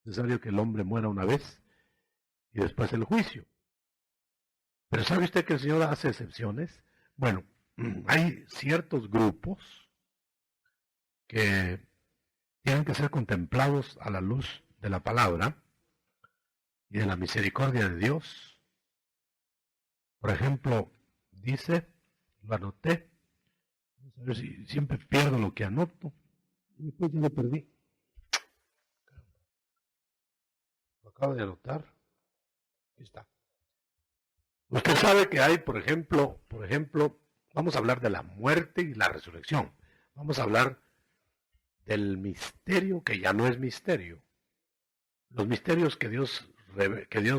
Es necesario que el hombre muera una vez y después el juicio. Pero ¿sabe usted que el Señor hace excepciones? Bueno, hay ciertos grupos que tienen que ser contemplados a la luz de la palabra y de la misericordia de Dios. Por ejemplo, dice, lo anoté, vamos a ver si siempre pierdo lo que anoto, y después ya lo perdí. Lo acabo de anotar. Aquí está. Usted sabe que hay, por ejemplo, vamos a hablar de la muerte y la resurrección. Vamos a hablar del misterio que ya no es misterio. Los misterios que Dios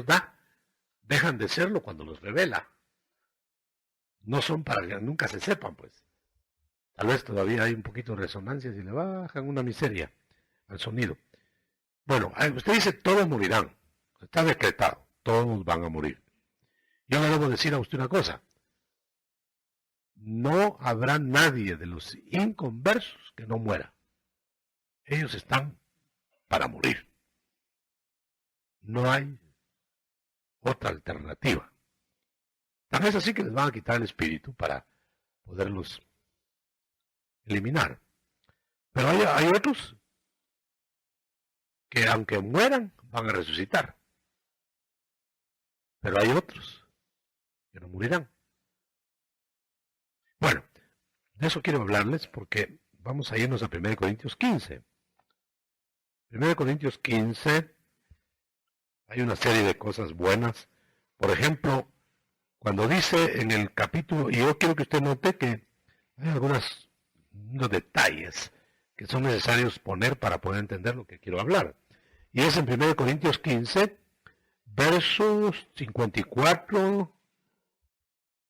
da dejan de serlo cuando los revela. No son para que nunca se sepan, pues. Tal vez todavía hay un poquito de resonancia si le bajan una miseria al sonido. Bueno, usted dice todos morirán. Está decretado, todos van a morir. Yo le debo decir a usted una cosa. No habrá nadie de los inconversos que no muera. Ellos están para morir. No hay otra alternativa. Tal vez así que les van a quitar el espíritu para poderlos eliminar. Pero hay otros que aunque mueran van a resucitar. Pero hay otros que no morirán. Bueno, de eso quiero hablarles porque vamos a irnos a 1 Corintios 15. 1 Corintios 15 hay una serie de cosas buenas. Por ejemplo, cuando dice en el capítulo, y yo quiero que usted note que hay unos detalles que son necesarios poner para poder entender lo que quiero hablar. Y es en 1 Corintios 15, versos 54,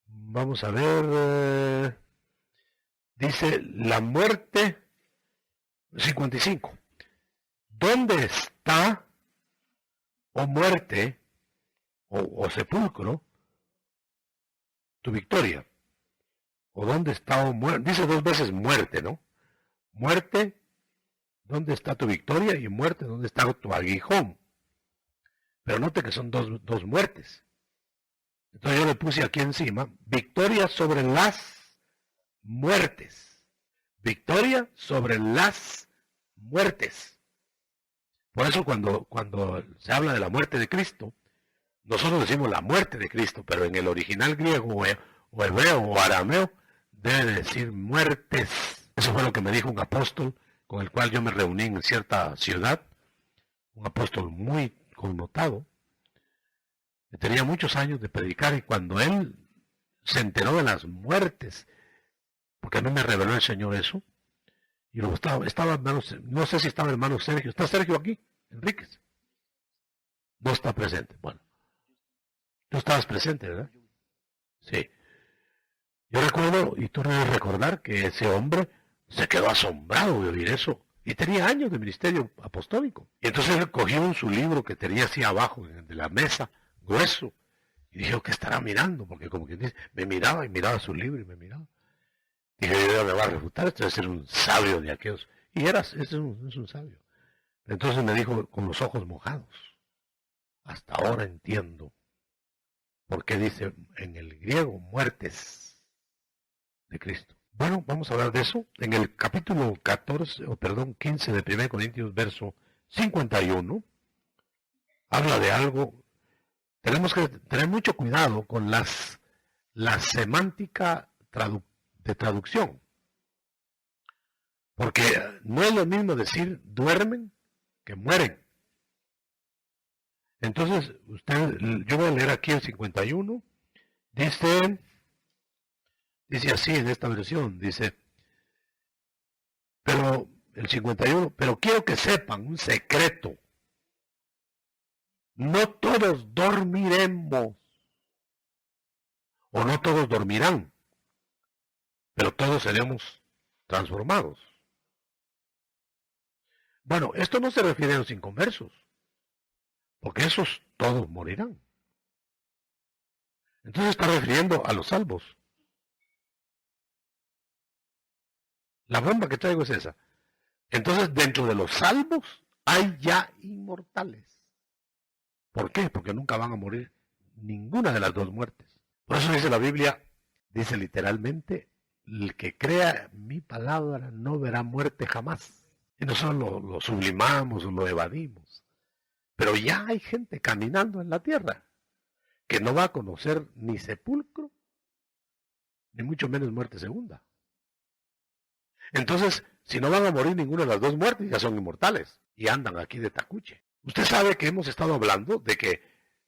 vamos a ver, dice la muerte, 55. ¿Dónde está, oh muerte, o sepulcro, tu victoria? ¿O dónde está, oh muerte? Dice dos veces muerte, ¿no? Muerte, ¿dónde está tu victoria? Y muerte, ¿dónde está tu aguijón? Pero note que son dos muertes. Entonces yo le puse aquí encima, victoria sobre las muertes. Victoria sobre las muertes. Por eso cuando se habla de la muerte de Cristo, nosotros decimos la muerte de Cristo, pero en el original griego o hebreo o arameo debe decir muertes. Eso fue lo que me dijo un apóstol con el cual yo me reuní en cierta ciudad, un apóstol muy connotado, que tenía muchos años de predicar, y cuando él se enteró de las muertes, porque a mí me reveló el Señor eso, y luego estaba hermano, no sé si estaba el hermano Sergio. ¿Está Sergio aquí? Enríquez. No está presente. Bueno. Tú estabas presente, ¿verdad? Sí. Yo recuerdo, y tú debes recordar, que ese hombre se quedó asombrado de oír eso. Y tenía años de ministerio apostólico. Y entonces él cogió su libro que tenía así abajo de la mesa, grueso. Y dije, ¿qué estará mirando? Porque como que dice, me miraba y miraba su libro y me miraba. Dije, yo me va a refutar, esto debe ser un sabio de aquellos. Y es un sabio. Entonces me dijo con los ojos mojados, hasta ahora entiendo por qué dice en el griego muertes de Cristo. Bueno, vamos a hablar de eso. En el capítulo 15 de 1 Corintios, verso 51, habla de algo. Tenemos que tener mucho cuidado con la semántica de traducción. Porque no es lo mismo decir duermen que mueren. Entonces, yo voy a leer aquí el 51. Dice así en esta versión, dice, pero el 51, pero quiero que sepan un secreto. No todos dormiremos, o no todos dormirán, pero todos seremos transformados. Bueno, esto no se refiere a los inconversos, porque esos todos morirán. Entonces está refiriendo a los salvos. La bomba que traigo es esa. Entonces, dentro de los salvos hay ya inmortales. ¿Por qué? Porque nunca van a morir ninguna de las dos muertes. Por eso dice la Biblia, dice literalmente, el que crea mi palabra no verá muerte jamás. Y nosotros lo sublimamos o lo evadimos. Pero ya hay gente caminando en la tierra que no va a conocer ni sepulcro, ni mucho menos muerte segunda. Entonces, si no van a morir ninguna de las dos muertes, ya son inmortales y andan aquí de tacuche. Usted sabe que hemos estado hablando de que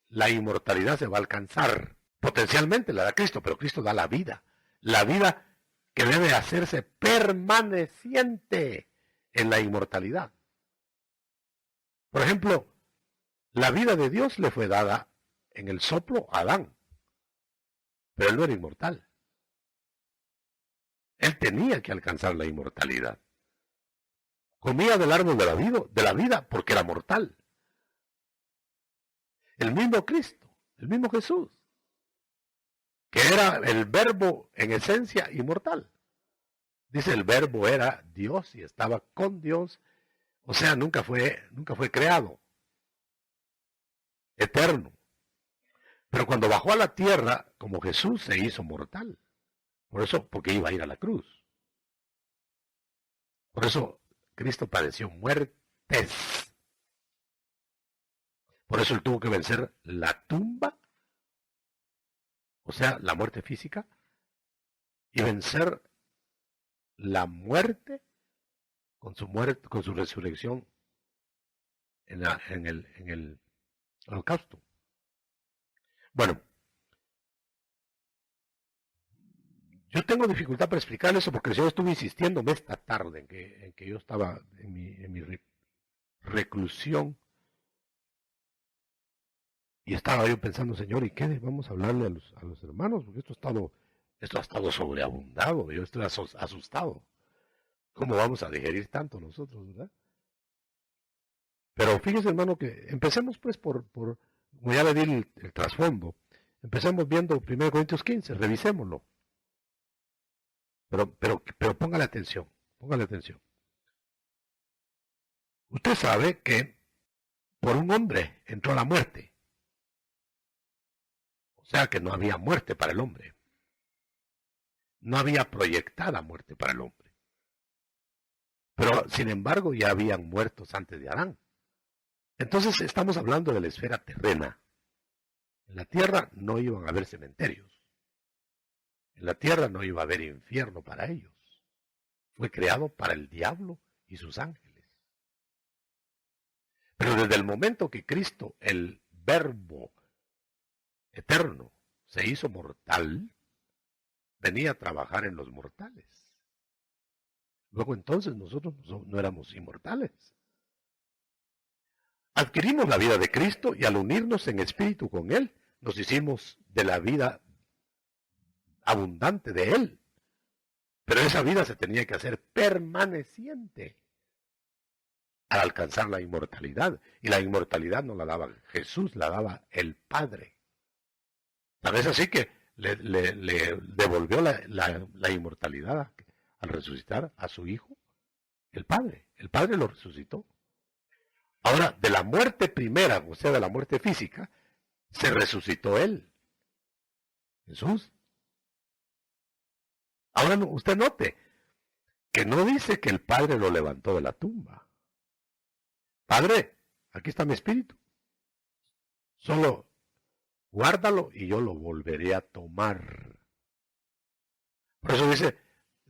la inmortalidad se va a alcanzar. Potencialmente la da Cristo, pero Cristo da la vida que debe hacerse permaneciente en la inmortalidad. Por ejemplo, la vida de Dios le fue dada en el soplo a Adán, pero él no era inmortal. Él tenía que alcanzar la inmortalidad. Comía del árbol de la vida porque era mortal. El mismo Cristo, el mismo Jesús, que era el verbo en esencia inmortal. Dice, el verbo era Dios y estaba con Dios, o sea, nunca fue creado, eterno. Pero cuando bajó a la tierra, como Jesús, se hizo mortal. Por eso, porque iba a ir a la cruz. Por eso Cristo padeció muertes. Por eso él tuvo que vencer la tumba, o sea, la muerte física, y vencer la muerte con su resurrección en el holocausto. Bueno, yo tengo dificultad para explicar eso porque el Señor estuvo insistiéndome esta tarde en que yo estaba en mi reclusión. Y estaba yo pensando, Señor, ¿y qué vamos a hablarle a los hermanos? Porque esto ha estado sobreabundado, yo estoy asustado. ¿Cómo vamos a digerir tanto nosotros, verdad? Pero fíjese, hermano, que empecemos pues como ya le di el trasfondo, empecemos viendo 1 Corintios 15, revisémoslo. Pero póngale atención, póngale atención. Usted sabe que por un hombre entró la muerte. O sea que no había muerte para el hombre. No había proyectada muerte para el hombre. Pero, sin embargo, ya habían muertos antes de Adán. Entonces estamos hablando de la esfera terrena. En la tierra no iban a haber cementerios. En la tierra no iba a haber infierno para ellos. Fue creado para el diablo y sus ángeles. Pero desde el momento que Cristo, el Verbo eterno, se hizo mortal, venía a trabajar en los mortales. Luego entonces nosotros no éramos inmortales. Adquirimos la vida de Cristo y al unirnos en espíritu con Él, nos hicimos de la vida abundante de Él. Pero esa vida se tenía que hacer permaneciente al alcanzar la inmortalidad. Y la inmortalidad no la daba Jesús, la daba el Padre. Tal vez así que le devolvió la inmortalidad al resucitar a su Hijo, el Padre. El Padre lo resucitó. Ahora, de la muerte primera, o sea, de la muerte física, se resucitó Él, Jesús. Ahora usted note que no dice que el Padre lo levantó de la tumba. Padre, aquí está mi espíritu. Solo guárdalo y yo lo volveré a tomar. Por eso dice,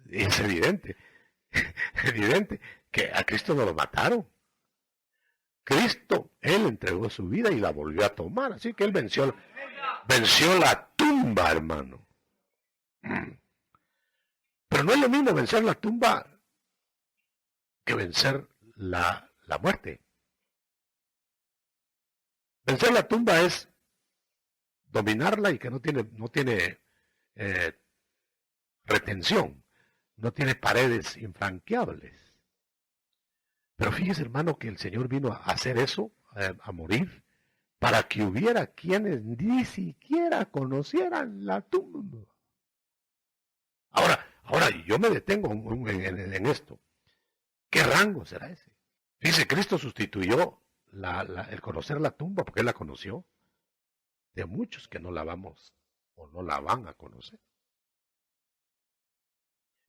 es evidente, evidente que a Cristo no lo mataron. Cristo, Él entregó su vida y la volvió a tomar. Así que Él venció la tumba, hermano. Pero no es lo mismo vencer la tumba que vencer la muerte. Vencer la tumba es dominarla y que no tiene retención, no tiene paredes infranqueables. Pero fíjese, hermano, que el Señor vino a hacer eso, a morir, para que hubiera quienes ni siquiera conocieran la tumba. Ahora yo me detengo en esto. ¿Qué rango será ese? Dice, Cristo sustituyó el conocer la tumba, porque Él la conoció, de muchos que no la vamos o no la van a conocer.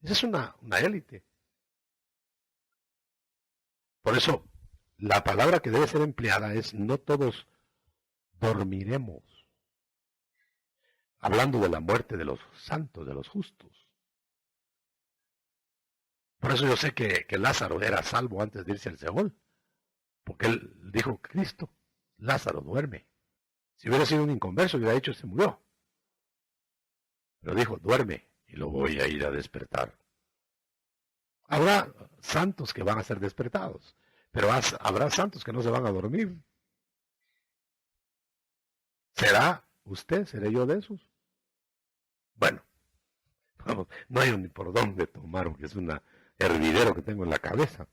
Esa es una élite. Por eso, la palabra que debe ser empleada es no todos dormiremos. Hablando de la muerte de los santos, de los justos. Por eso yo sé que Lázaro era salvo antes de irse al Seol. Porque él dijo, Cristo, Lázaro duerme. Si hubiera sido un inconverso, hubiera dicho, se murió. Pero dijo, duerme y lo voy a ir a despertar. Habrá santos que van a ser despertados, pero habrá santos que no se van a dormir. ¿Será usted? ¿Seré yo de esos? Bueno, vamos, no hay ni por dónde tomar, porque es un hervidero que tengo en la cabeza.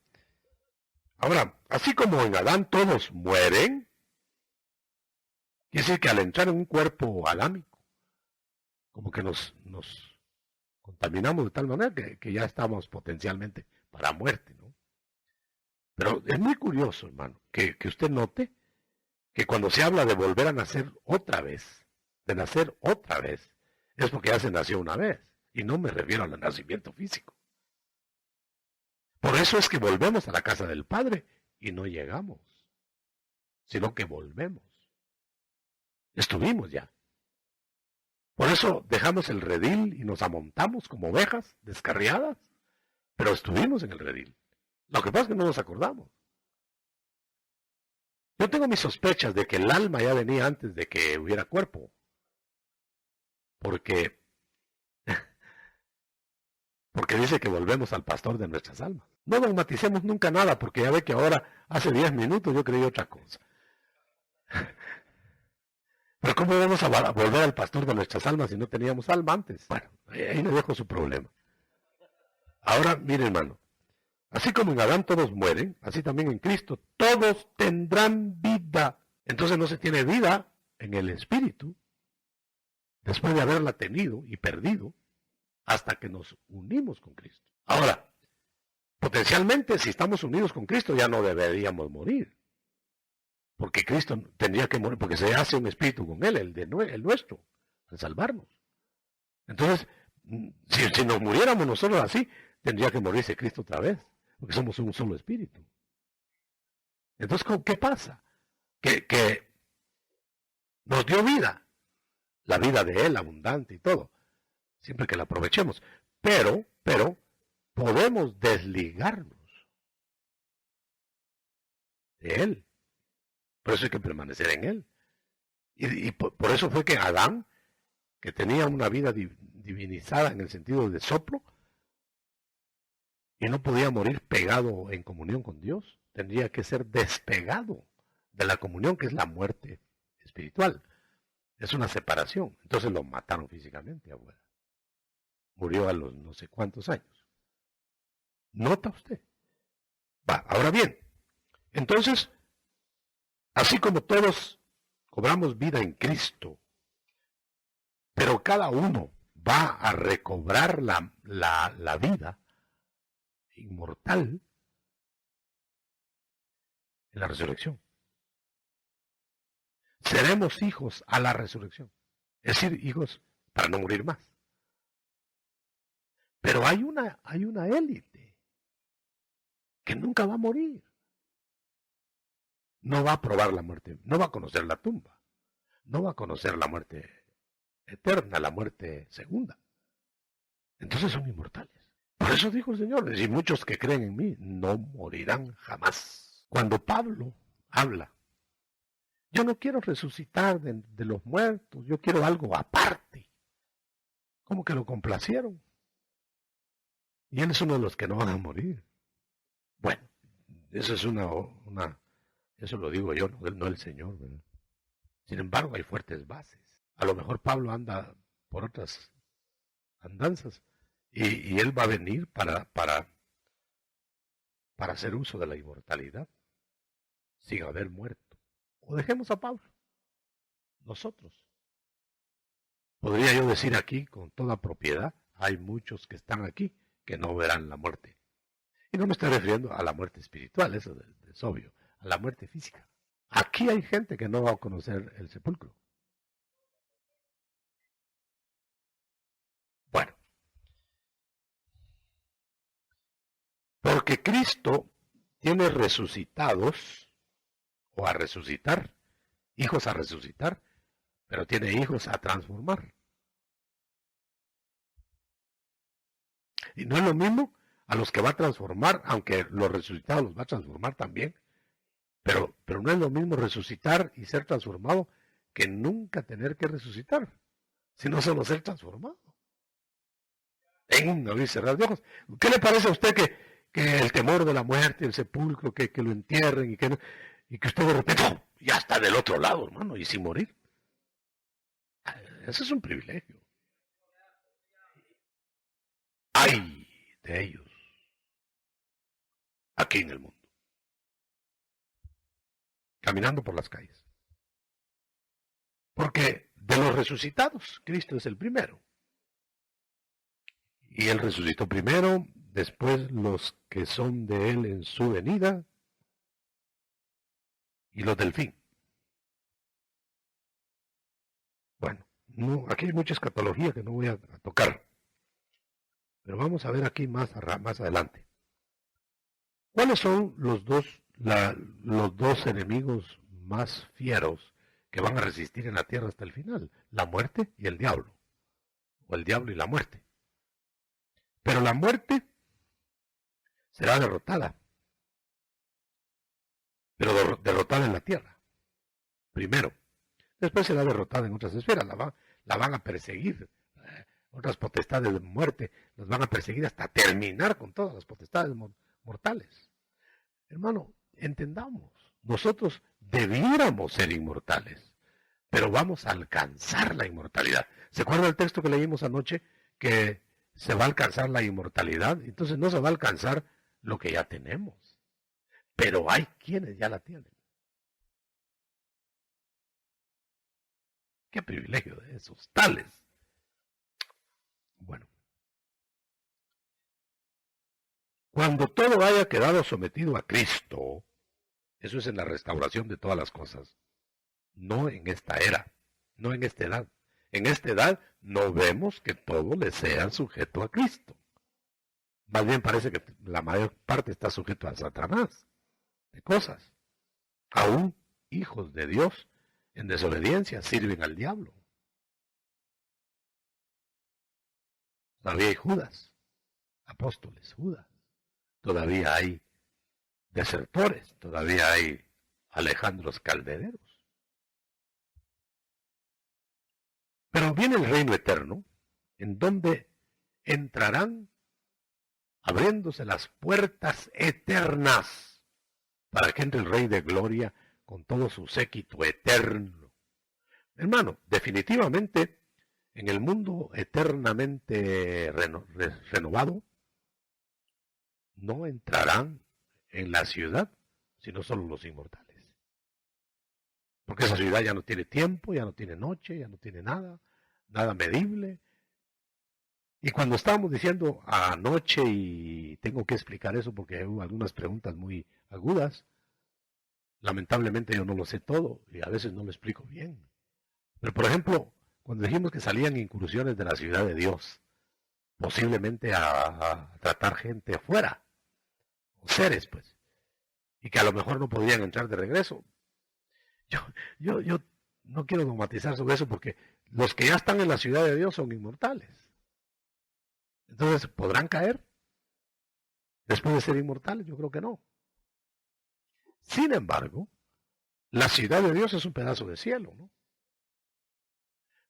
Ahora, así como en Adán todos mueren, quiere decir que al entrar en un cuerpo adámico, como que nos contaminamos de tal manera que ya estamos potencialmente para muerte, ¿no? Pero es muy curioso, hermano, que usted note que cuando se habla de volver a nacer otra vez, de nacer otra vez, es porque ya se nació una vez, y no me refiero al nacimiento físico. Por eso es que volvemos a la casa del Padre y no llegamos, sino que volvemos. Estuvimos ya. Por eso dejamos el redil y nos amontamos como ovejas descarriadas, pero estuvimos en el redil. Lo que pasa es que no nos acordamos. Yo tengo mis sospechas de que el alma ya venía antes de que hubiera cuerpo. Porque dice que volvemos al pastor de nuestras almas. No dogmaticemos nunca nada, porque ya ve que ahora, hace 10 minutos, yo creí otra cosa. Pero ¿cómo vamos a volver al pastor de nuestras almas si no teníamos alma antes? Bueno, ahí le dejo su problema. Ahora, mire, hermano, así como en Adán todos mueren, así también en Cristo todos tendrán vida. Entonces no se tiene vida en el espíritu, después de haberla tenido y perdido, hasta que nos unimos con Cristo. Ahora, potencialmente, si estamos unidos con Cristo, ya no deberíamos morir. Porque Cristo tendría que morir, porque se hace un espíritu con Él, el nuestro, al salvarnos. Entonces, si nos muriéramos nosotros así, tendría que morirse Cristo otra vez, porque somos un solo espíritu. Entonces, ¿qué pasa? Que nos dio vida, la vida de Él, abundante y todo, siempre que la aprovechemos. Pero, podemos desligarnos de Él. Por eso hay que permanecer en Él. Y por eso fue que Adán, que tenía una vida divinizada en el sentido de soplo, y no podía morir pegado en comunión con Dios, tendría que ser despegado de la comunión, que es la muerte espiritual. Es una separación. Entonces lo mataron físicamente, abuela. Murió a los no sé cuántos años. ¿Nota usted? Va, ahora bien, entonces, así como todos cobramos vida en Cristo, pero cada uno va a recobrar la vida inmortal en la resurrección. Seremos hijos a la resurrección. Es decir, hijos para no morir más. Pero hay una élite que nunca va a morir. No va a probar la muerte, no va a conocer la tumba, no va a conocer la muerte eterna, la muerte segunda. Entonces son inmortales. Por eso dijo el Señor, y muchos que creen en mí no morirán jamás. Cuando Pablo habla, yo no quiero resucitar de los muertos, yo quiero algo aparte. Como que lo complacieron. Y él es uno de los que no van a morir. Bueno, eso es eso lo digo yo, no el Señor, ¿verdad? Sin embargo, hay fuertes bases. A lo mejor Pablo anda por otras andanzas y él va a venir para hacer uso de la inmortalidad sin haber muerto. O dejemos a Pablo, nosotros. Podría yo decir aquí con toda propiedad, hay muchos que están aquí que no verán la muerte. Y no me estoy refiriendo a la muerte espiritual, eso de es obvio, a la muerte física. Aquí hay gente que no va a conocer el sepulcro. Bueno, porque Cristo tiene resucitados, o a resucitar, hijos a resucitar, pero tiene hijos a transformar. Y no es lo mismo a los que va a transformar, aunque los resucitados los va a transformar también, pero no es lo mismo resucitar y ser transformado que nunca tener que resucitar, sino solo ser transformado. En un abrir y cerrar de ojos. ¿Qué le parece a usted que el temor de la muerte, el sepulcro, que lo entierren y que usted de repente ya está del otro lado, hermano, y sin morir? Eso es un privilegio. Ay de ellos aquí en el mundo, caminando por las calles. Porque de los resucitados, Cristo es el primero. Y Él resucitó primero, después los que son de Él en su venida y los del fin. Bueno, no, aquí hay mucha escatología que no voy a tocar. Pero vamos a ver aquí más adelante. ¿Cuáles son los dos enemigos más fieros que van a resistir en la tierra hasta el final? La muerte y el diablo. O el diablo y la muerte. Pero la muerte será derrotada. Pero derrotada en la tierra. Primero. Después será derrotada en otras esferas. La van a perseguir. Otras potestades de muerte las van a perseguir hasta terminar con todas las potestades mortales. Hermano, entendamos. Nosotros debiéramos ser inmortales. Pero vamos a alcanzar la inmortalidad. ¿Se acuerda el texto que leímos anoche? Que se va a alcanzar la inmortalidad. Entonces no se va a alcanzar lo que ya tenemos. Pero hay quienes ya la tienen. Qué privilegio de esos tales. Bueno. Cuando todo haya quedado sometido a Cristo, eso es en la restauración de todas las cosas. No en esta era, no en esta edad. En esta edad no vemos que todo le sea sujeto a Cristo. Más bien parece que la mayor parte está sujeto a Satanás, de cosas. Aún hijos de Dios en desobediencia sirven al diablo. Todavía hay Judas, apóstoles, Judas. Todavía hay desertores, todavía hay Alejandros Caldereros. Pero viene el reino eterno, en donde entrarán abriéndose las puertas eternas para que entre el Rey de Gloria con todo su séquito eterno. Hermano, definitivamente en el mundo eternamente renovado, no entrarán en la ciudad sino solo los inmortales. Porque esa ciudad ya no tiene tiempo, ya no tiene noche, ya no tiene nada medible. Y cuando estábamos diciendo anoche, y tengo que explicar eso porque hubo algunas preguntas muy agudas, lamentablemente yo no lo sé todo y a veces no lo explico bien. Pero por ejemplo, cuando dijimos que salían incursiones de la ciudad de Dios, posiblemente a tratar gente afuera, o seres pues, y que a lo mejor no podían entrar de regreso. Yo no quiero dogmatizar sobre eso porque los que ya están en la ciudad de Dios son inmortales. Entonces, ¿podrán caer después de ser inmortales? Yo creo que no. Sin embargo, la ciudad de Dios es un pedazo de cielo, ¿no?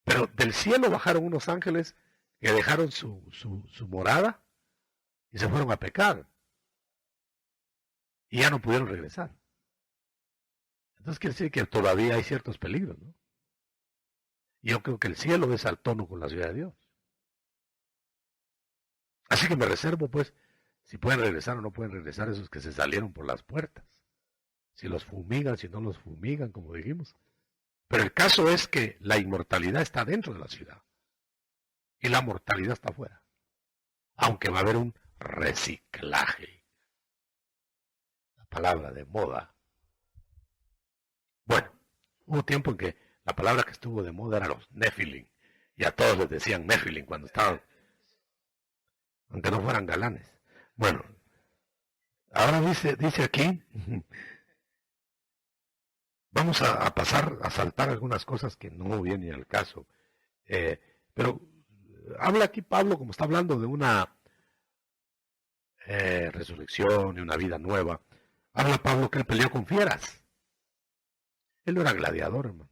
Pero del cielo bajaron unos ángeles que dejaron su morada y se fueron a pecar. Y ya no pudieron regresar. Entonces quiere decir que todavía hay ciertos peligros, ¿no? Y yo creo que el cielo es al tono con la ciudad de Dios. Así que me reservo, pues, si pueden regresar o no pueden regresar esos que se salieron por las puertas. Si los fumigan, si no los fumigan, como dijimos. Pero el caso es que la inmortalidad está dentro de la ciudad. Y la mortalidad está afuera. Aunque va a haber un reciclaje. palabra de moda. Bueno, hubo tiempo en que la palabra que estuvo de moda era los Nephilim. Y a todos les decían Nephilim cuando estaban, aunque no fueran galanes. Bueno, ahora dice aquí, vamos a pasar a saltar algunas cosas que no vienen al caso. Pero habla aquí Pablo como está hablando de una resurrección y una vida nueva. Habla Pablo que él peleó con fieras. Él no era gladiador, hermano.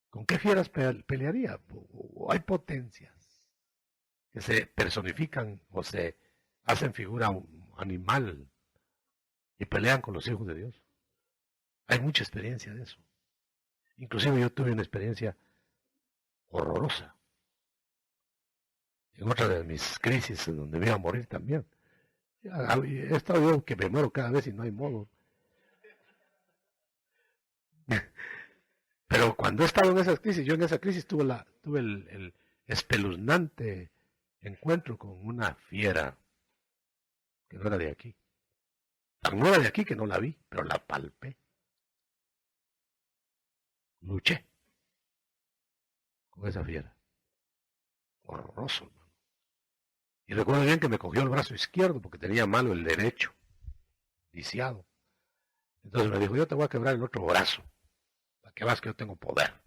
¿Con qué fieras pelearía? O hay potencias que se personifican o se hacen figura un animal y pelean con los hijos de Dios. Hay mucha experiencia de eso. Inclusive yo tuve una experiencia horrorosa en otra de mis crisis en donde me iba a morir también. He estado yo que me muero cada vez y no hay modo. Pero cuando he estado en esas crisis, yo en esa crisis tuve el espeluznante encuentro con una fiera que no era de aquí. No era de aquí que no la vi, pero la palpé. Luché con esa fiera. Horroroso, hermano. Y recuerdo bien que me cogió el brazo izquierdo porque tenía malo el derecho, lisiado. Entonces me dijo, yo te voy a quebrar el otro brazo, para que veas que yo tengo poder.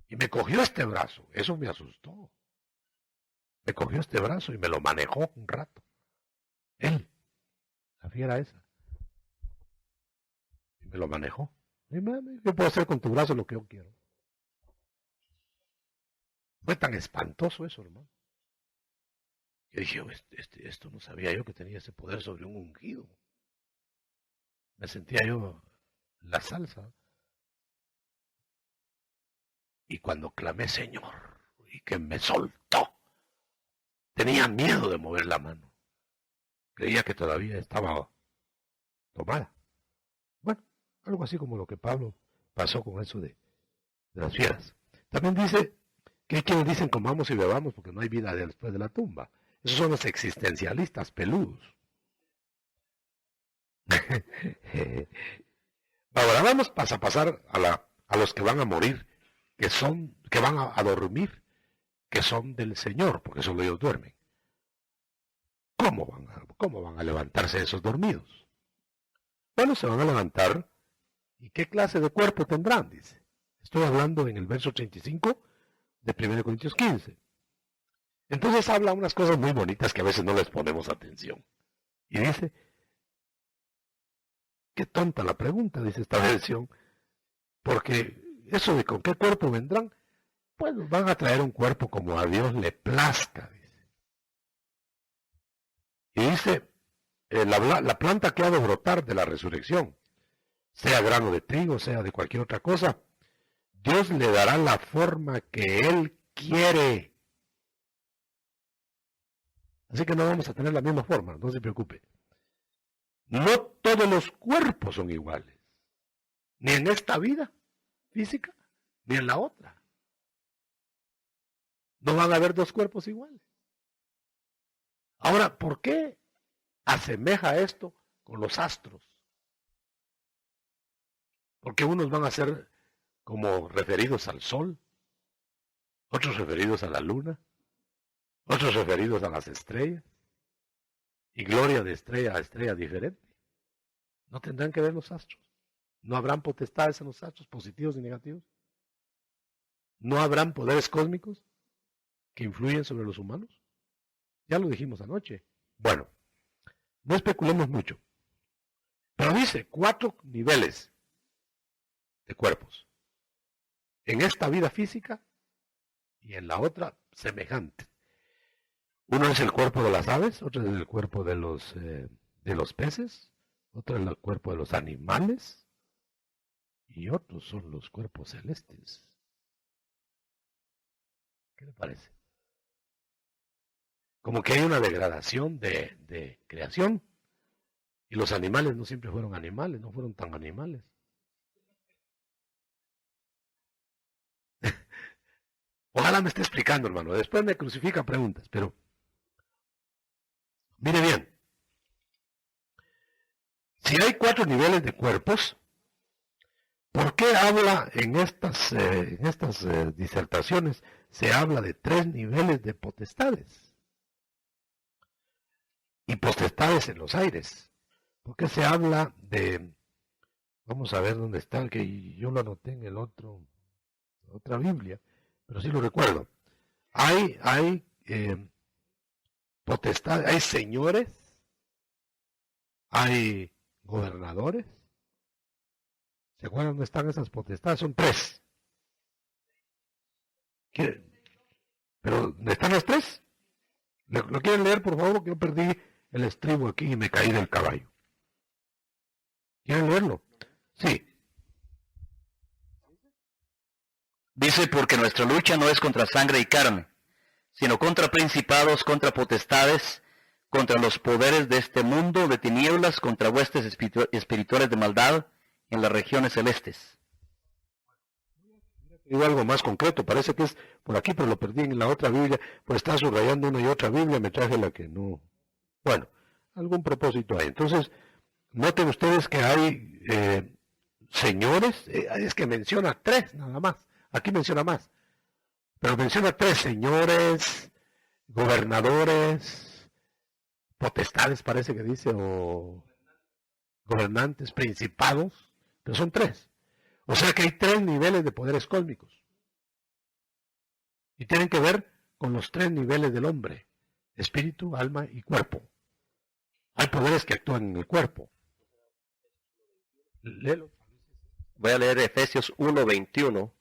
Y me cogió este brazo, eso me asustó. Me cogió este brazo y me lo manejó un rato. Él, la fiera esa. Y me lo manejó. Y yo puedo hacer con tu brazo lo que yo quiero. Fue tan espantoso eso, hermano. Yo dije, esto no sabía yo que tenía ese poder sobre un ungido. Me sentía yo la salsa. Y cuando clamé, Señor, y que me soltó, tenía miedo de mover la mano. Creía que todavía estaba tomada. Bueno, algo así como lo que Pablo pasó con eso de las fieras. También dice que hay quienes dicen comamos y bebamos porque no hay vida después de la tumba. Esos son los existencialistas peludos. Ahora vamos a pasar a los que van a morir, que van a dormir, que son del Señor, porque solo ellos duermen. ¿Cómo van a levantarse esos dormidos? Bueno, se van a levantar, ¿y qué clase de cuerpo tendrán? Dice. Estoy hablando en el verso 35 de 1 Corintios 15. Entonces habla unas cosas muy bonitas que a veces no les ponemos atención. Y dice, qué tonta la pregunta, dice esta versión, porque eso de con qué cuerpo vendrán, pues van a traer un cuerpo como a Dios le plazca, dice. Y dice, la planta que ha de brotar de la resurrección, sea grano de trigo, sea de cualquier otra cosa, Dios le dará la forma que Él quiere. Así que no vamos a tener la misma forma, no se preocupe. No todos los cuerpos son iguales, ni en esta vida física, ni en la otra. No van a haber dos cuerpos iguales. Ahora, ¿por qué asemeja esto con los astros? Porque unos van a ser como referidos al sol, otros referidos a la luna, otros referidos a las estrellas, y gloria de estrella a estrella diferente. No tendrán que ver los astros. No habrán potestades en los astros, positivos y negativos. No habrán poderes cósmicos que influyen sobre los humanos. Ya lo dijimos anoche. Bueno, no especulemos mucho. Pero dice 4 niveles de cuerpos. En esta vida física y en la otra semejante. Uno es el cuerpo de las aves, otro es el cuerpo de los peces, otro es el cuerpo de los animales y otros son los cuerpos celestes. ¿Qué le parece? Como que hay una degradación de creación y los animales no siempre fueron animales, no fueron tan animales. Ojalá me esté explicando, hermano. Después me crucifica preguntas, pero mire bien. si hay 4 niveles de cuerpos, ¿por qué habla en estas disertaciones? Se habla de 3 niveles de potestades. Y potestades en los aires. ¿Por qué se habla de... Vamos a ver dónde está, que yo lo anoté en otra Biblia, pero sí lo recuerdo. Hay potestades, hay señores, hay gobernadores. ¿Se acuerdan dónde están esas potestades? Son 3. ¿Pero dónde están las 3? ¿Lo quieren leer, por favor? Que yo perdí el estribo aquí y me caí del caballo. ¿Quieren leerlo? Sí. Dice, porque nuestra lucha no es contra sangre y carne, sino contra principados, contra potestades, contra los poderes de este mundo de tinieblas, contra huestes espirituales de maldad en las regiones celestes. Digo algo más concreto, parece que es por aquí, pero lo perdí en la otra Biblia, pues está subrayando una y otra Biblia, me traje la que no. Bueno, algún propósito hay. Entonces, noten ustedes que hay señores, es que menciona 3 nada más, aquí menciona más, pero menciona 3 señores, gobernadores, potestades parece que dice, o gobernantes, principados, pero son 3. O sea que hay 3 niveles de poderes cósmicos. Y tienen que ver con los 3 niveles del hombre, espíritu, alma y cuerpo. Hay poderes que actúan en el cuerpo. Léelo. Voy a leer Efesios 1:21.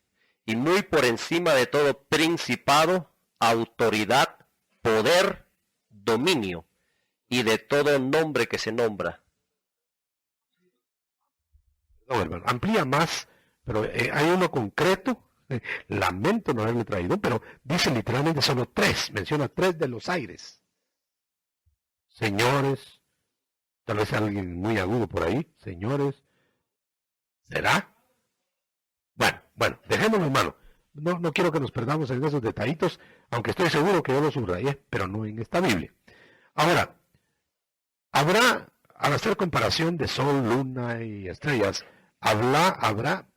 Y muy por encima de todo principado, autoridad, poder, dominio, y de todo nombre que se nombra. No, hermano, amplía más, pero hay uno concreto. Lamento no haberle traído, pero dice literalmente solo 3. Menciona 3 de los aires. Señores, tal vez alguien muy agudo por ahí. Señores, ¿será? Bueno, dejémoslo, hermano. No quiero que nos perdamos en esos detallitos, aunque estoy seguro que yo lo subrayé, pero no en esta Biblia. Ahora, habrá, al hacer comparación de sol, luna y estrellas, habrá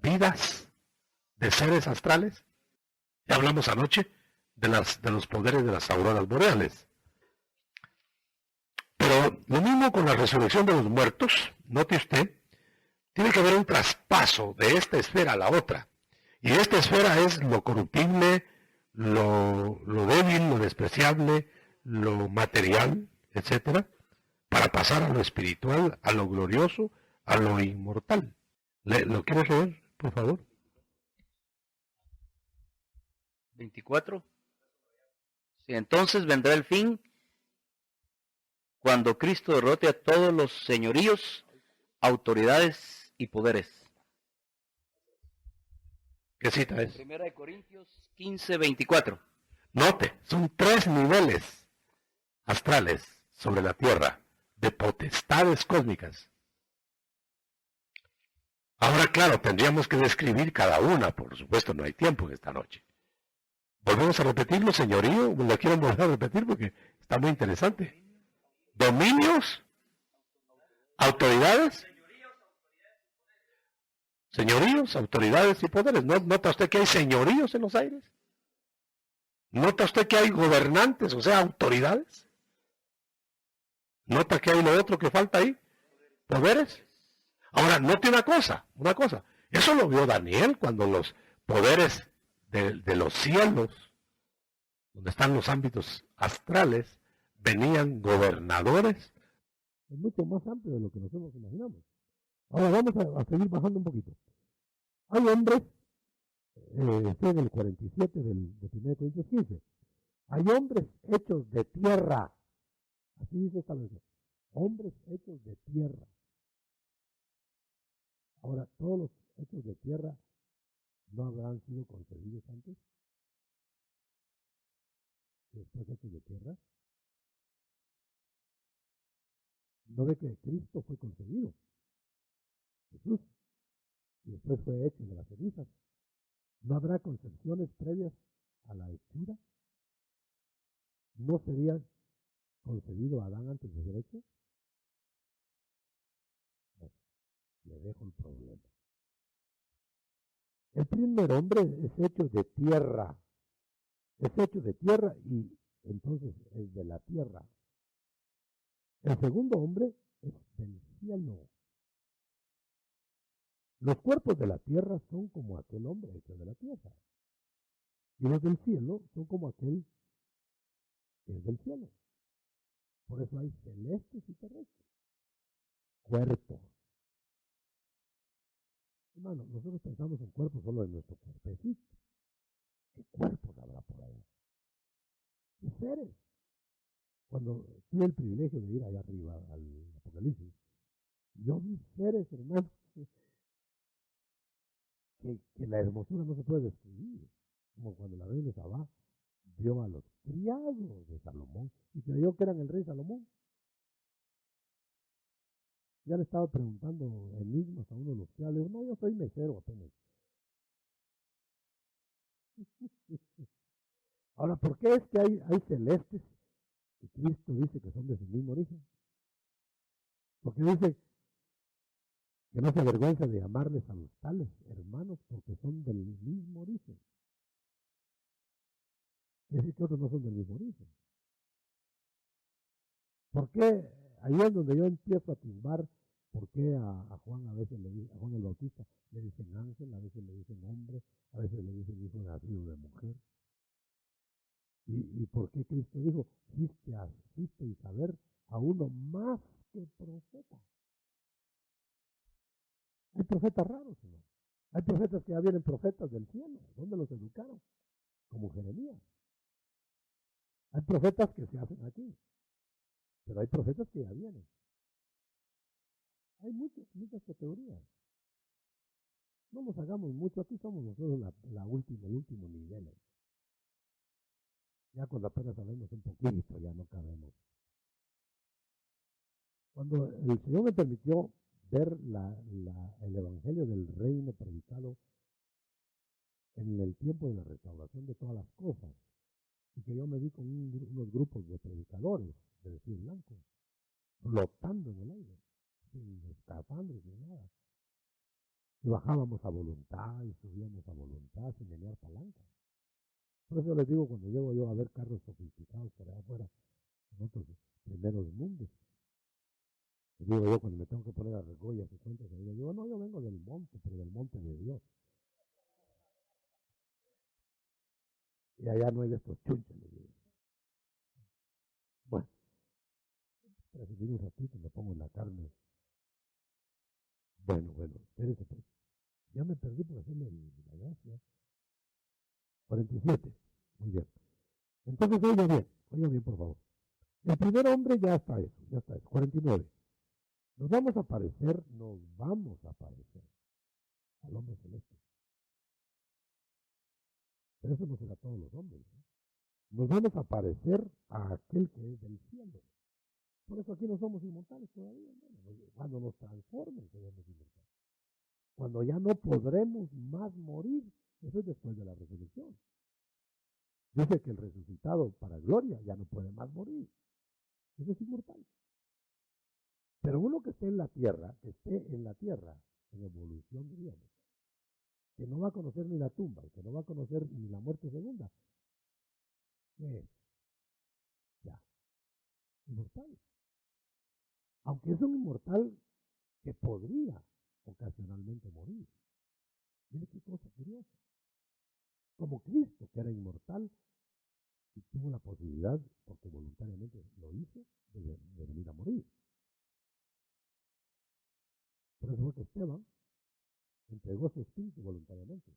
vidas de seres astrales. Ya hablamos anoche de los poderes de las auroras boreales. Pero lo mismo con la resurrección de los muertos, note usted, tiene que haber un traspaso de esta esfera a la otra. Y esta esfera es lo corruptible, lo débil, lo despreciable, lo material, etcétera, para pasar a lo espiritual, a lo glorioso, a lo inmortal. ¿Lo quieres leer, por favor? 24. Sí, entonces vendrá el fin cuando Cristo derrote a todos los señoríos, autoridades y poderes. ¿Qué cita es? 1 Corintios 15:24. Note, son 3 niveles astrales sobre la tierra de potestades cósmicas. Ahora, claro, tendríamos que describir cada una, por supuesto, no hay tiempo en esta noche. Volvemos a repetirlo, señorío, lo quiero volver a repetir porque está muy interesante. Dominios, autoridades, señoríos, autoridades y poderes. ¿Nota usted que hay señoríos en los aires? ¿Nota usted que hay gobernantes, o sea, autoridades? ¿Nota que hay lo otro que falta ahí? ¿Poderes? Ahora, note una cosa. Eso lo vio Daniel cuando los poderes de los cielos, donde están los ámbitos astrales, venían gobernadores. Es mucho más amplio de lo que nosotros imaginamos. Ahora vamos a seguir bajando un poquito. Hay hombres, estoy en el 47 de 1 Corintios 15. Hay hombres hechos de tierra. Así dice esta versión. Hombres hechos de tierra. Ahora, todos los hechos de tierra no habrán sido concebidos antes. Después hechos de tierra. No ve que Cristo fue concebido. Jesús. Y después fue hecho de las cenizas. ¿No habrá concepciones previas a la hechura? ¿No sería concebido Adán antes de ser hecho? dejo el problema. El primer hombre es hecho de tierra. Es hecho de tierra y entonces es de la tierra. El segundo hombre es del cielo. Los cuerpos de la tierra son como aquel hombre hecho de la tierra. Y los del cielo son como aquel que es del cielo. Por eso hay celestes y terrestres. Cuerpos. Hermano, nosotros pensamos en cuerpos solo en nuestro cuerpecito. ¿Qué cuerpos habrá por allá? ¿Qué seres? Cuando tuve el privilegio de ir allá arriba al Apocalipsis, yo vi seres, hermano, que la hermosura no se puede describir. Como cuando la reina Sabá vio a los criados de Salomón y creyó que eran el rey Salomón. Ya le estaba preguntando enigmas a uno de los criados. Le digo, no, yo soy mesero apenas. Ahora, ¿por qué es que hay celestes que Cristo dice que son de su mismo origen? Porque dice que no se avergüenza de llamarles a los tales hermanos porque son del mismo origen. Quiere decir que otros no son del mismo origen. ¿Por qué? Ahí es donde yo empiezo a tumbar. ¿Por qué a Juan a veces a Juan el Bautista le dicen ángel, a veces le dicen hombre, a veces le dicen hijo nacido de mujer? ¿Y por qué Cristo dijo, fuiste y saber a uno más que profeta? Hay profetas raros, ¿no? Hay profetas que ya vienen profetas del cielo. ¿Dónde los educaron? Como Jeremías. Hay profetas que se hacen aquí, pero hay profetas que ya vienen. Hay muchas categorías. No nos hagamos mucho, aquí somos nosotros el último nivel. Ya cuando apenas sabemos un poquito, ya no cabemos. Cuando el Señor me permitió ver el Evangelio del Reino predicado en el tiempo de la restauración de todas las cosas, y que yo me vi con unos grupos de predicadores de vestido blanco, flotando en el aire, sin escapandres ni nada. Y bajábamos a voluntad y subíamos a voluntad sin menear palancas. Por eso les digo, cuando llego yo a ver carros sofisticados por allá afuera, en otros primeros mundos, les digo yo cuando me tengo que poner a argollas y cuentas, les digo, no, yo vengo del monte, pero del monte de Dios. Y allá no hay de estos chunches, les digo. Bueno, para seguir un ratito me pongo en la carne. Bueno, espérese pues. Ya me perdí por hacerle la gracia. 47. Muy bien. Entonces, oiga bien, por favor. El primer hombre ya está eso. 49. Nos vamos a parecer al hombre celeste. Pero eso no será todos los hombres, ¿no? Nos vamos a parecer a aquel que es del cielo. Por eso aquí no somos inmortales todavía, ¿no? Cuando nos transformen seremos inmortales. Cuando ya no podremos más morir, eso es después de la resurrección. Dice que el resucitado para gloria ya no puede más morir. Eso es inmortal. Pero uno que esté en la tierra, en evolución, diríamos, que no va a conocer ni la tumba, que no va a conocer ni la muerte segunda, ¿qué es? Ya, inmortal. Aunque es un inmortal que podría ocasionalmente morir. Mire qué cosa curiosa. Como Cristo, que era inmortal, y tuvo la posibilidad, porque voluntariamente lo hizo, de venir a morir. Por eso fue que Esteban entregó su espíritu voluntariamente.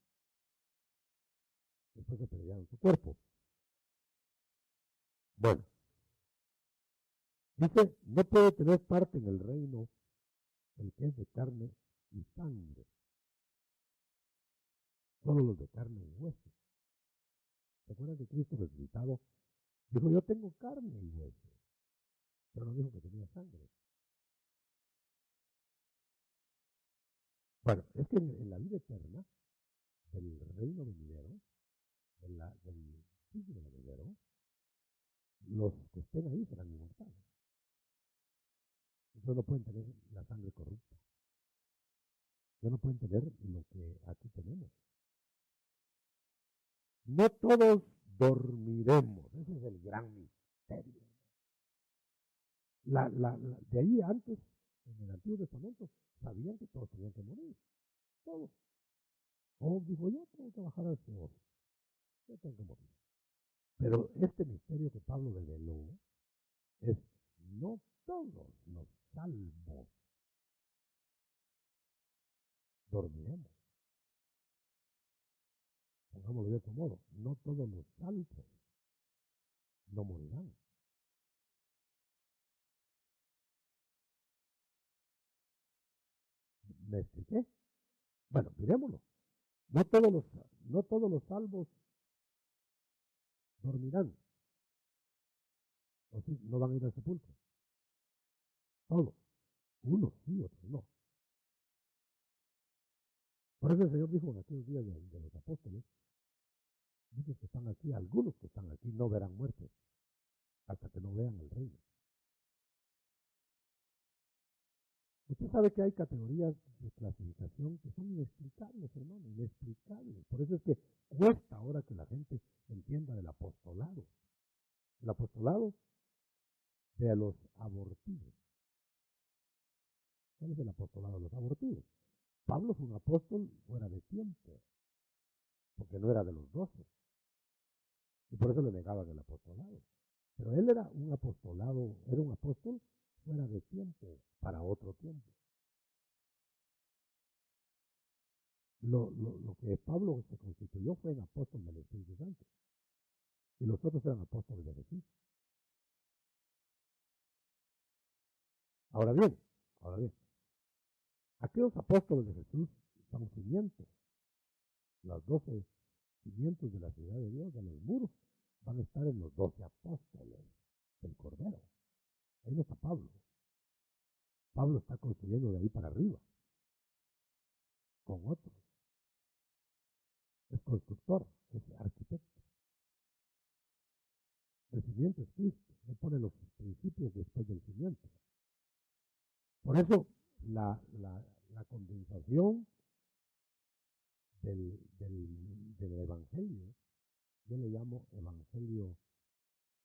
Después de pelear su cuerpo. Bueno, dice, no puede tener parte en el reino el que es de carne y sangre. Solo los de carne y hueso. ¿Se acuerdan que Cristo resucitado dijo, yo tengo carne y hueso? Pero no dijo que tenía sangre. Bueno, es que en la vida eterna del reino venidero, del siglo venidero, los que estén ahí serán inmortales. Entonces no pueden tener la sangre corrupta. Ya no pueden tener lo que aquí tenemos. No todos dormiremos. Ese es el gran misterio. De ahí antes, en el Antiguo Testamento, sabían que todos tenían que morir. Todos. O dijo, yo tengo que bajar al Señor. Yo tengo que morir. Pero este misterio que Pablo reveló es no todos los salvos dormiremos. Pongámoslo de otro modo, no todos los salvos no morirán. ¿Me expliqué? Bueno, miremoslo. No todos los salvos dormirán. O sí, no van a ir al sepulcro. Todos. Unos sí, otros no. Por eso el Señor dijo en aquellos días de los apóstoles, muchos que están aquí, algunos que están aquí no verán muerte hasta que no vean el reino. Usted sabe que hay categorías de clasificación que son inexplicables, hermano, inexplicables. Por eso es que cuesta ahora que la gente entienda del apostolado. El apostolado de los abortivos. ¿Cuál es el apostolado de los abortivos? Pablo fue un apóstol fuera de tiempo, porque no era de los 12. Y por eso le negaban el apostolado. Pero él era un apostolado, era un apóstol fuera de tiempo, para otro tiempo. Lo que Pablo se constituyó fue un apóstol del Espíritu Santo. Y los otros eran apóstoles de Jesús. Ahora bien, aquellos apóstoles de Jesús son cimientos. Los 12 cimientos de la ciudad de Dios, de los muros, van a estar en los 12 apóstoles del Cordero. Ahí no está Pablo. Pablo está construyendo de ahí para arriba, con otros. Es constructor, es arquitecto. El cimiento es Cristo. Él pone los principios después del cimiento. Por eso, la condensación del evangelio, yo le llamo evangelio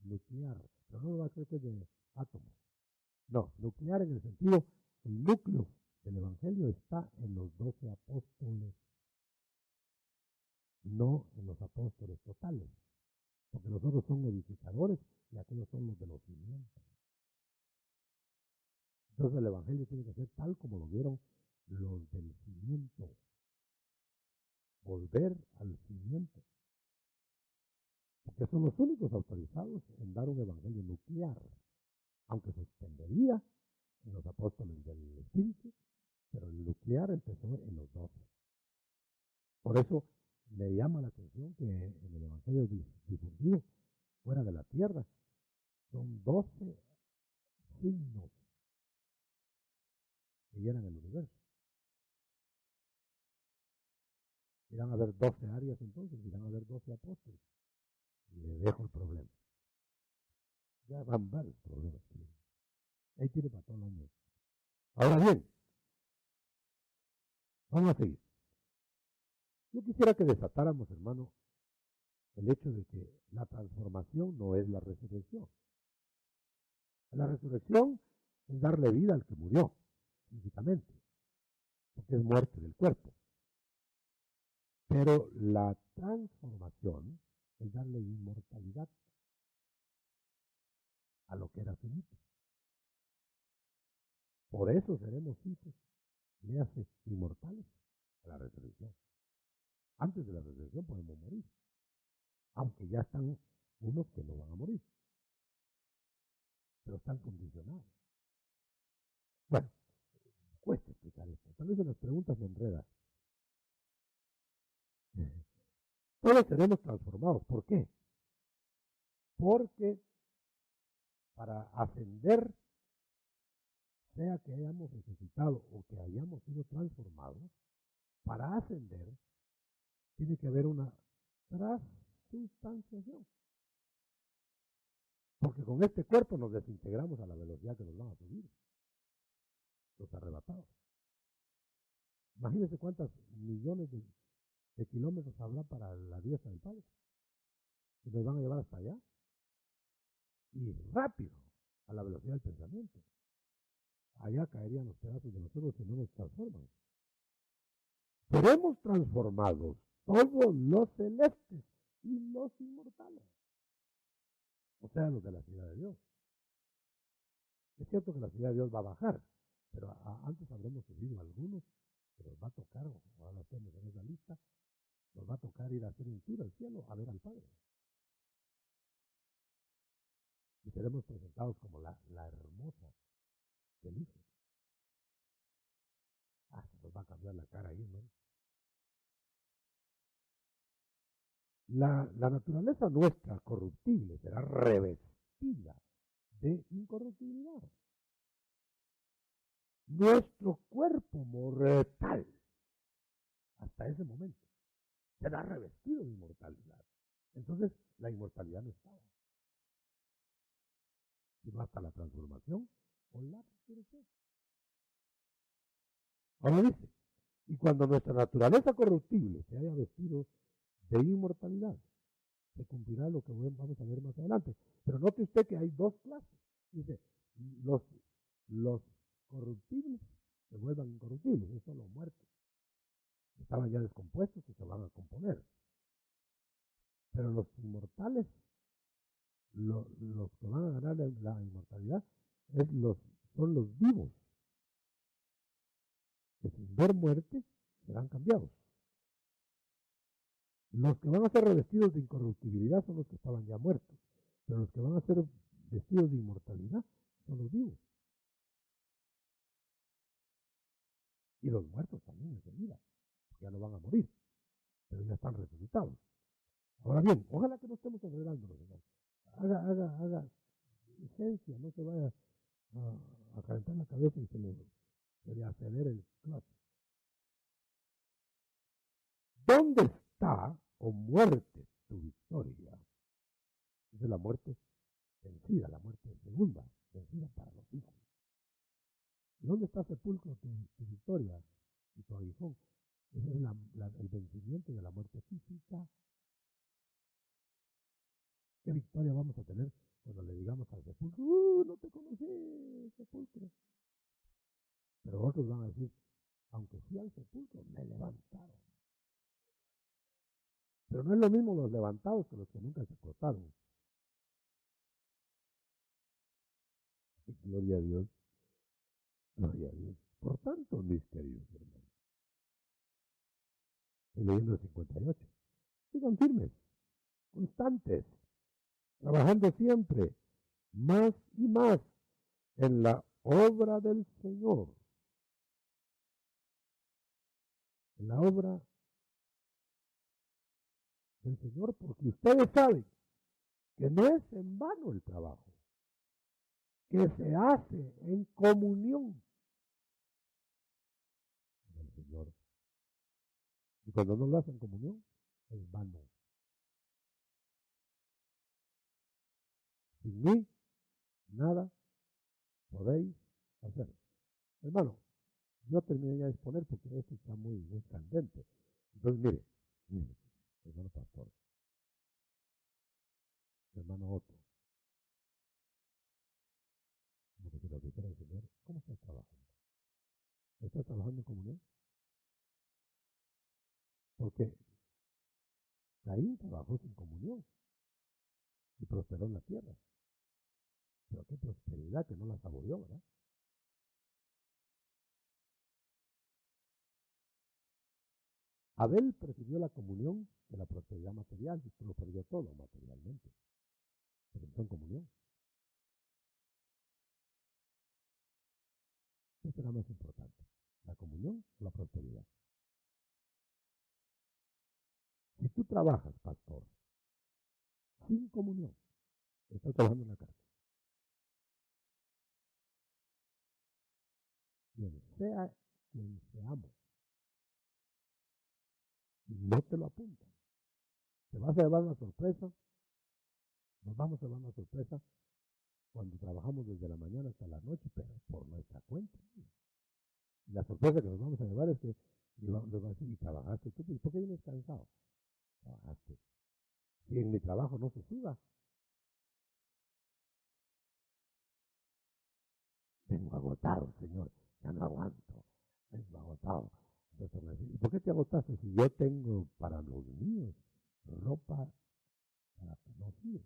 nuclear, pero no lo va a creer que es de átomos. No, nuclear en el sentido, el núcleo del evangelio está en los 12 apóstoles, no en los apóstoles totales, porque los otros son edificadores y aquellos son los de los cimientos. Entonces el evangelio tiene que ser tal como lo vieron los del cimiento, volver al cimiento, porque son los únicos autorizados en dar un evangelio nuclear, aunque se extendería en los apóstoles del Espíritu, pero el nuclear empezó en los 12. Por eso me llama la atención que en el evangelio difundido fuera de la tierra son 12 signos que llenan el universo. Irán a haber 12 áreas entonces, irán a haber 12 apóstoles. Y le dejo el problema. Ya van varios problemas. Ahí tiene para todo el año. Ahora bien, vamos a seguir. Yo quisiera que desatáramos, hermano, el hecho de que la transformación no es la resurrección. La resurrección es darle vida al que murió, físicamente, porque es muerte del cuerpo. Pero la transformación es darle inmortalidad a lo que era finito. Por eso seremos hijos, le hace inmortales a la resurrección. Antes de la resurrección podemos morir, aunque ya están unos que no van a morir, pero están condicionados. Bueno, cuesta explicar esto. Tal vez en las preguntas me enredan. Todos seremos transformados. ¿Por qué? Porque para ascender, sea que hayamos resucitado o que hayamos sido transformados, para ascender tiene que haber una transustanciación. Porque con este cuerpo nos desintegramos a la velocidad que nos van a subir los arrebatados. Imagínense cuántos millones de kilómetros habrá para la diestra del Padre. Y nos van a llevar hasta allá. Y rápido, a la velocidad del pensamiento. Allá caerían los pedazos de nosotros si no nos transforman. Seremos transformados todos los celestes y los inmortales. O sea, los de la ciudad de Dios. Es cierto que la ciudad de Dios va a bajar, pero antes habremos subido algunos, que nos va a tocar, ahora estamos en esa lista, nos va a tocar ir a hacer un tour al cielo a ver al Padre. Y seremos presentados como la hermosa del Hijo. Se nos va a cambiar la cara ahí, ¿no? La naturaleza nuestra corruptible será revestida de incorruptibilidad. Nuestro cuerpo mortal, hasta ese momento, será revestido de inmortalidad. Entonces, la inmortalidad no estaba, sino hasta la transformación o la resurrección. Ahora dice, y cuando nuestra naturaleza corruptible se haya vestido de inmortalidad, se cumplirá lo que vamos a ver más adelante. Pero note usted que hay dos clases. Dice, los corruptibles se vuelvan incorruptibles, esos son los muertos. Estaban ya descompuestos y se van a componer. Pero los inmortales, los que van a ganar la inmortalidad, son los vivos, que sin ver muerte serán cambiados. Los que van a ser revestidos de incorruptibilidad son los que estaban ya muertos, pero los que van a ser vestidos de inmortalidad son los vivos. Y los muertos también enseguida, ya no van a morir, pero ya están resucitados. Ahora bien, ojalá que no estemos enredándonos, hermano. Haga licencia, no se vaya a calentar la cabeza y se le acelera el clutch. ¿Dónde está, o muerte, tu victoria? Esa es la muerte vencida, la muerte segunda, vencida para los hijos. ¿Y dónde está sepulcro tu victoria y tu aguijón? Ese es el vencimiento de la muerte física. ¿Qué victoria vamos a tener cuando le digamos al sepulcro, no te conocí, sepulcro? Pero otros van a decir, aunque fui al sepulcro, me levantaron. Pero no es lo mismo los levantados que los que nunca se acostaron. Y gloria a Dios, gloria a Dios. Por tanto, mis queridos hermanos, estoy leyendo el 58. Sigan firmes, constantes, trabajando siempre, más y más, en la obra del Señor. En la obra del Señor, porque ustedes saben que no es en vano el trabajo, que se hace en comunión con el Señor. Y cuando no lo hacen en comunión, es vano. Sin mí, nada podéis hacer. Hermano, yo terminé ya de exponer porque esto está muy candente. Entonces, mire, hermano pastor, hermano Otto, como que se lo dijera el Señor, ¿cómo estás trabajando? ¿Estás trabajando en comunión? Porque Caín trabajó sin comunión y prosperó en la tierra. Pero qué prosperidad que no la saboreó, ¿verdad? Abel prefirió la comunión que la prosperidad material y lo perdió todo materialmente. Pero está en comunión. ¿Qué será más importante? ¿La comunión o la prosperidad? Si tú trabajas, pastor, sin comunión, estás trabajando en la carne. Quien sea quien seamos, no te lo apuntan. Te vas a llevar una sorpresa, nos vamos a llevar una sorpresa cuando trabajamos desde la mañana hasta la noche, pero por nuestra cuenta. Y la sorpresa que nos vamos a llevar es que Y le va a decir, ¿y trabajaste tú? ¿Y por qué vienes cansado? Trabajaste. Y en mi trabajo no se suda. Vengo agotado, señor. Ya no aguanto. Vengo agotado. Entonces me dice, ¿y por qué te agotaste? Si yo tengo para los míos ropa para que no sirve.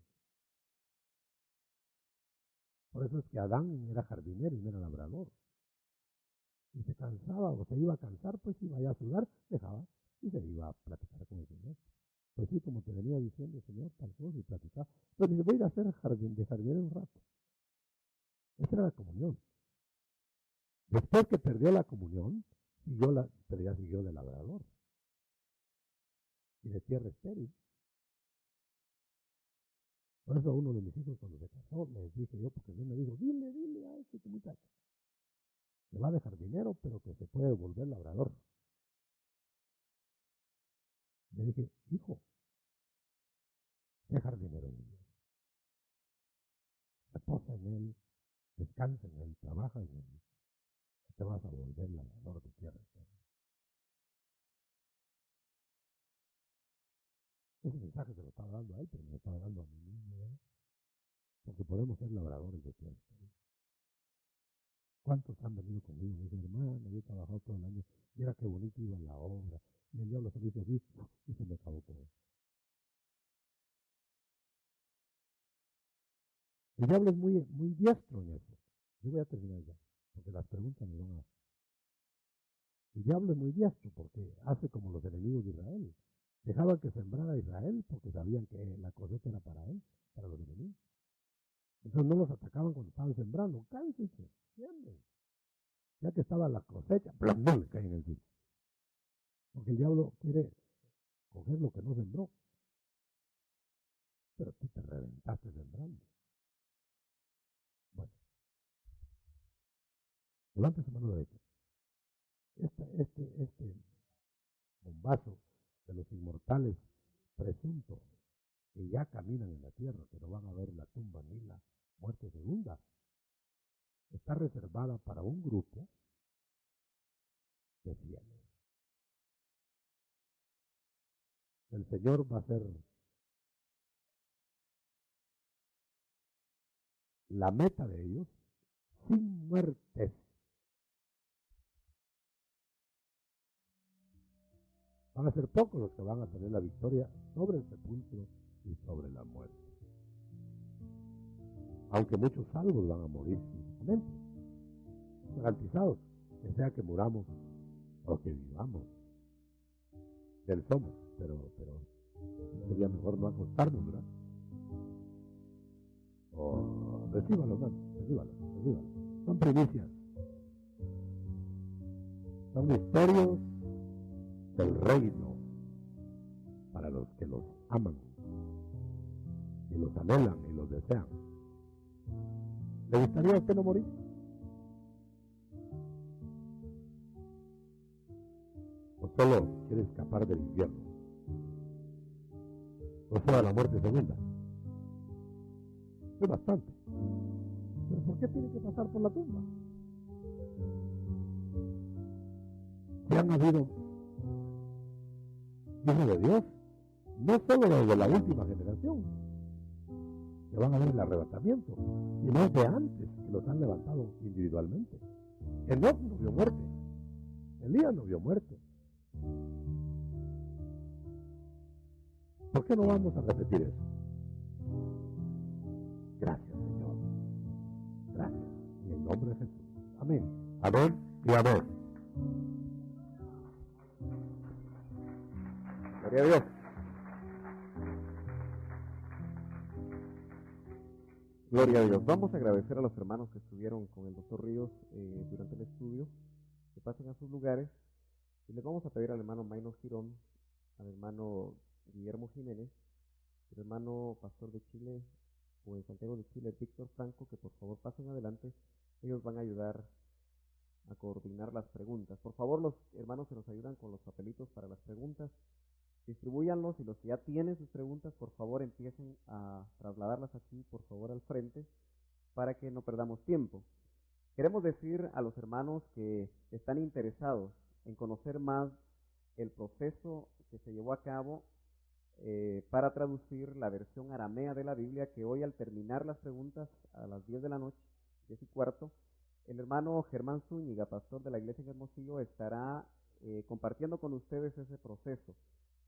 Por eso es que Adán era jardinero y no era labrador. Y se cansaba o se iba a cansar, pues iba a sudar, dejaba y se iba a platicar con el Señor. Pues sí, como te venía diciendo el Señor, tal cosa, y platicaba. Pero dice, voy a ir a hacer de jardinero un rato. Esa era la comunión. Después que perdió la comunión, pero ya siguió de labrador. Y de tierra estéril. Por eso a uno de mis hijos cuando se casó, le dije yo, porque Dios me dijo, dile a este muchacho. Se va de jardinero, pero que se puede volver labrador. Le dije, hijo, sé jardinero de Dios. Reposa en él, descansa en él, trabaja en él. Te vas a volver labrador de tierra estéril. Ese mensaje se lo estaba dando a él, pero me lo estaba dando a mí mismo, ¿verdad? Porque podemos ser labradores de tierra estéril. ¿Cuántos han venido conmigo? Me dicen, hermano, yo he trabajado todo el año, mira qué bonito iba la obra, y el diablo se lo hizo así, y se me acabó todo. El diablo es muy diestro en eso. Yo voy a terminar ya, porque las preguntas me van a... El diablo es muy diestro porque hace como los enemigos de Israel. Dejaban que sembrara Israel porque sabían que la cosecha era para él, para los enemigos. Entonces no los atacaban cuando estaban sembrando. Cállense, siembren. Ya que estaba la cosecha, no le caen encima. Porque el diablo quiere coger lo que no sembró. Pero tú te reventaste sembrando. Bueno, levante su mano derecha. Este bombazo de los inmortales presuntos que ya caminan en la tierra, que no van a ver la tumba ni la muerte segunda, está reservada para un grupo de fieles. El Señor va a ser la meta de ellos sin muertes. Van a ser pocos los que van a tener la victoria sobre el sepulcro y sobre la muerte. Aunque muchos salvos van a morir físicamente, garantizados, que sea que muramos o que vivamos. Del somos, pero sería mejor no acostarnos, ¿verdad? O recíbalo, hermano, recíbalo. Son primicias. Son misterios del reino para los que los aman y los anhelan y los desean. ¿Le gustaría a usted no morir? ¿O solo quiere escapar del infierno? ¿O sea, la muerte segunda? Es bastante. ¿Pero por qué tiene que pasar por la tumba? Si han habido hijos de Dios, no solo los de la última generación, que van a ver el arrebatamiento, sino de antes, que los han levantado individualmente. Enoc no vio muerte, Elías no vio muerte. ¿Por qué no vamos a repetir eso? Gracias, Señor. Gracias. En el nombre de Jesús. Amén. Amén y amén. Gloria a Dios. Gloria a Dios. Vamos a agradecer a los hermanos que estuvieron con el doctor Ríos durante el estudio, que pasen a sus lugares, y les vamos a pedir al hermano Maynor Girón, al hermano Guillermo Jiménez, al hermano pastor de Chile, o en Santiago de Chile, Víctor Franco, que por favor pasen adelante. Ellos van a ayudar a coordinar las preguntas. Por favor, los hermanos que nos ayudan con los papelitos para las preguntas, distribúyanlos, y los que ya tienen sus preguntas, por favor empiecen a trasladarlas aquí, por favor, al frente, para que no perdamos tiempo. Queremos decir a los hermanos que están interesados en conocer más el proceso que se llevó a cabo para traducir la versión aramea de la Biblia, que hoy al terminar las preguntas a las 10 de la noche, 10:15, el hermano Germán Zúñiga, pastor de la iglesia en Hermosillo, estará compartiendo con ustedes ese proceso.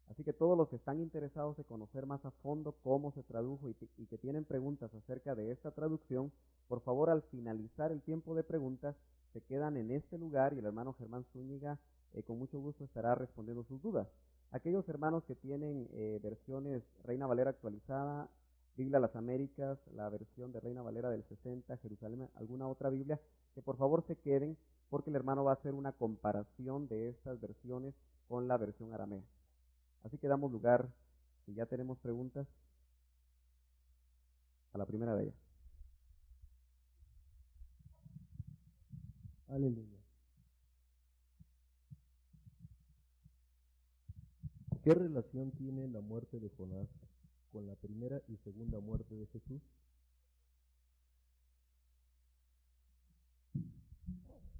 Así que todos los que están interesados en conocer más a fondo cómo se tradujo y que tienen preguntas acerca de esta traducción, por favor, al finalizar el tiempo de preguntas, se quedan en este lugar y el hermano Germán Zúñiga con mucho gusto estará respondiendo sus dudas. Aquellos hermanos que tienen versiones Reina Valera actualizada, Biblia Las Américas, la versión de Reina Valera del 60, Jerusalén, alguna otra Biblia, que por favor se queden porque el hermano va a hacer una comparación de estas versiones con la versión aramea. Así que damos lugar, si ya tenemos preguntas, a la primera de ellas. Aleluya. ¿Qué relación tiene la muerte de Jonás con la primera y segunda muerte de Jesús?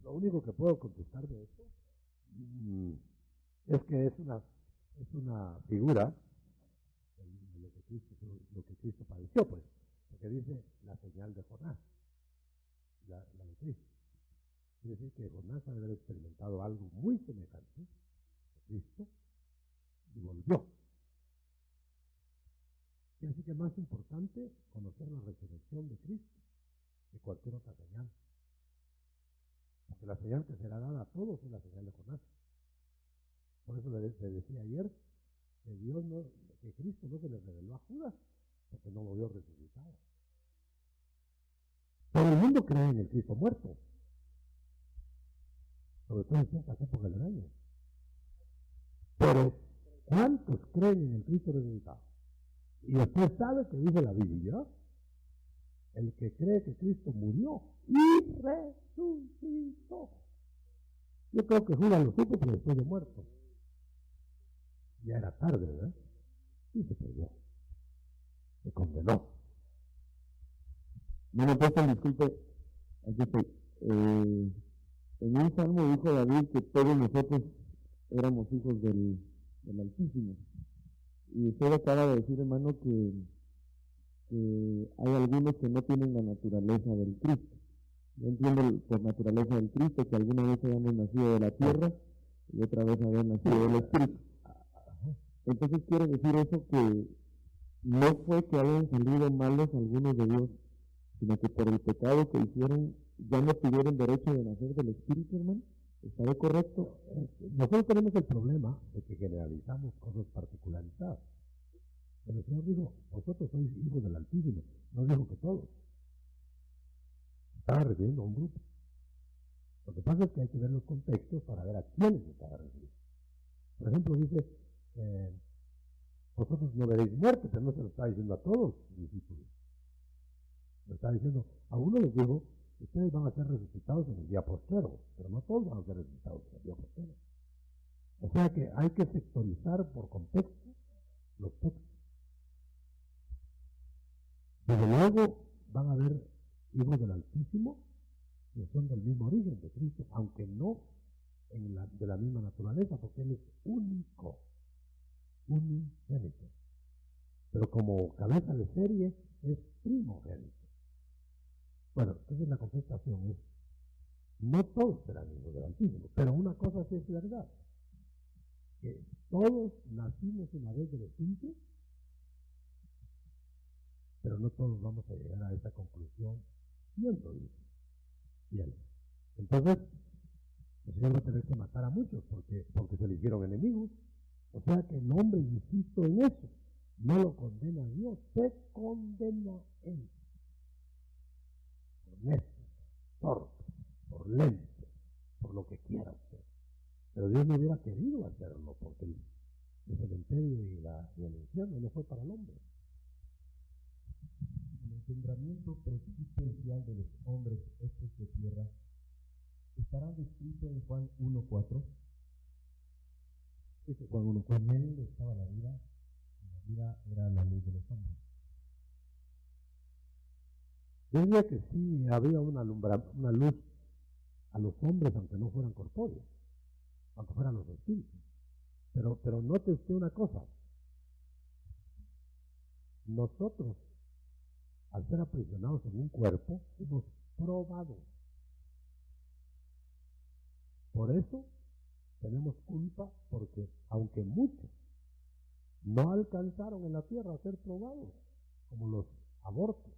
Lo único que puedo contestar de eso es que es una figura de lo que Cristo padeció, pues, porque dice la señal de Jonás, la de Cristo. Quiere decir que Jonás debe haber experimentado algo muy semejante a Cristo y volvió. Quiere decir que es más importante conocer la resurrección de Cristo que cualquier otra señal. Porque la señal que será dada a todos es la señal de Jonás. Por eso le decía ayer que Cristo no se le reveló a Judas, porque no lo vio resucitado. Todo el mundo cree en el Cristo muerto, sobre todo en ciertas épocas del año. Pero, ¿cuántos creen en el Cristo resucitado? Y usted sabe que dice la Biblia, el que cree que Cristo murió y resucitó. Yo creo que Judas lo supo, pero después de muerto. Ya era tarde, ¿verdad? Y se perdió. Se condenó. Bueno, pues, disculpe, aquí estoy. En un salmo dijo David que todos nosotros éramos hijos del Altísimo. Y usted acaba de decir, hermano, que hay algunos que no tienen la naturaleza del Cristo. Yo entiendo por naturaleza del Cristo que alguna vez habíamos nacido de la tierra y otra vez habían nacido del Espíritu. Entonces quiere decir eso que no fue que hayan salido malos algunos de Dios, sino que por el pecado que hicieron ya no tuvieron derecho de nacer del Espíritu, hermano. ¿Está correcto? Nosotros tenemos el problema de que generalizamos cosas particularizadas. Pero el Señor dijo, vosotros sois hijos del Altísimo. No dijo que todos. Estaba refiriendo a un grupo. Lo que pasa es que hay que ver los contextos para ver a quiénes estaba refiriendo. Por ejemplo, dice, vosotros no veréis muerte, pero no se lo está diciendo a todos los discípulos. Lo está diciendo, a uno les dijo, ustedes van a ser resucitados en el día postrero, pero no todos van a ser resucitados en el día postrero. O sea que hay que sectorizar por contexto los textos. Desde luego van a haber hijos del Altísimo que son del mismo origen de Cristo, aunque no de la misma naturaleza, porque Él es único, unigénito. Pero como cabeza de serie es primogénito. Bueno, entonces la contestación es, no todos serán hijos del Altísimo, pero una cosa sí es verdad, que todos nacimos una vez del Espíritu, pero no todos vamos a llegar a esa conclusión siendo hijos fieles. Entonces, el Señor va a tener que matar a muchos porque se le hicieron enemigos. O sea que el hombre, insisto en eso, no lo condena a Dios, se condena Él. Por necio, torpe, por lento, por lo que quiera usted. Pero Dios no hubiera querido hacerlo porque el cementerio y el infierno no fue para el hombre. El engendramiento presbiterial de los hombres hechos de tierra estará descrito en Juan 1:4. Dice Juan 1:4. En él estaba la vida, y la vida era la luz de los hombres. Yo diría que sí había una luz a los hombres, aunque no fueran corpóreos. aunque fueran los espíritus. Pero note usted una cosa. Nosotros, al ser aprisionados en un cuerpo, hemos probado. Por eso tenemos culpa, porque aunque muchos no alcanzaron en la tierra a ser probados, como los abortos,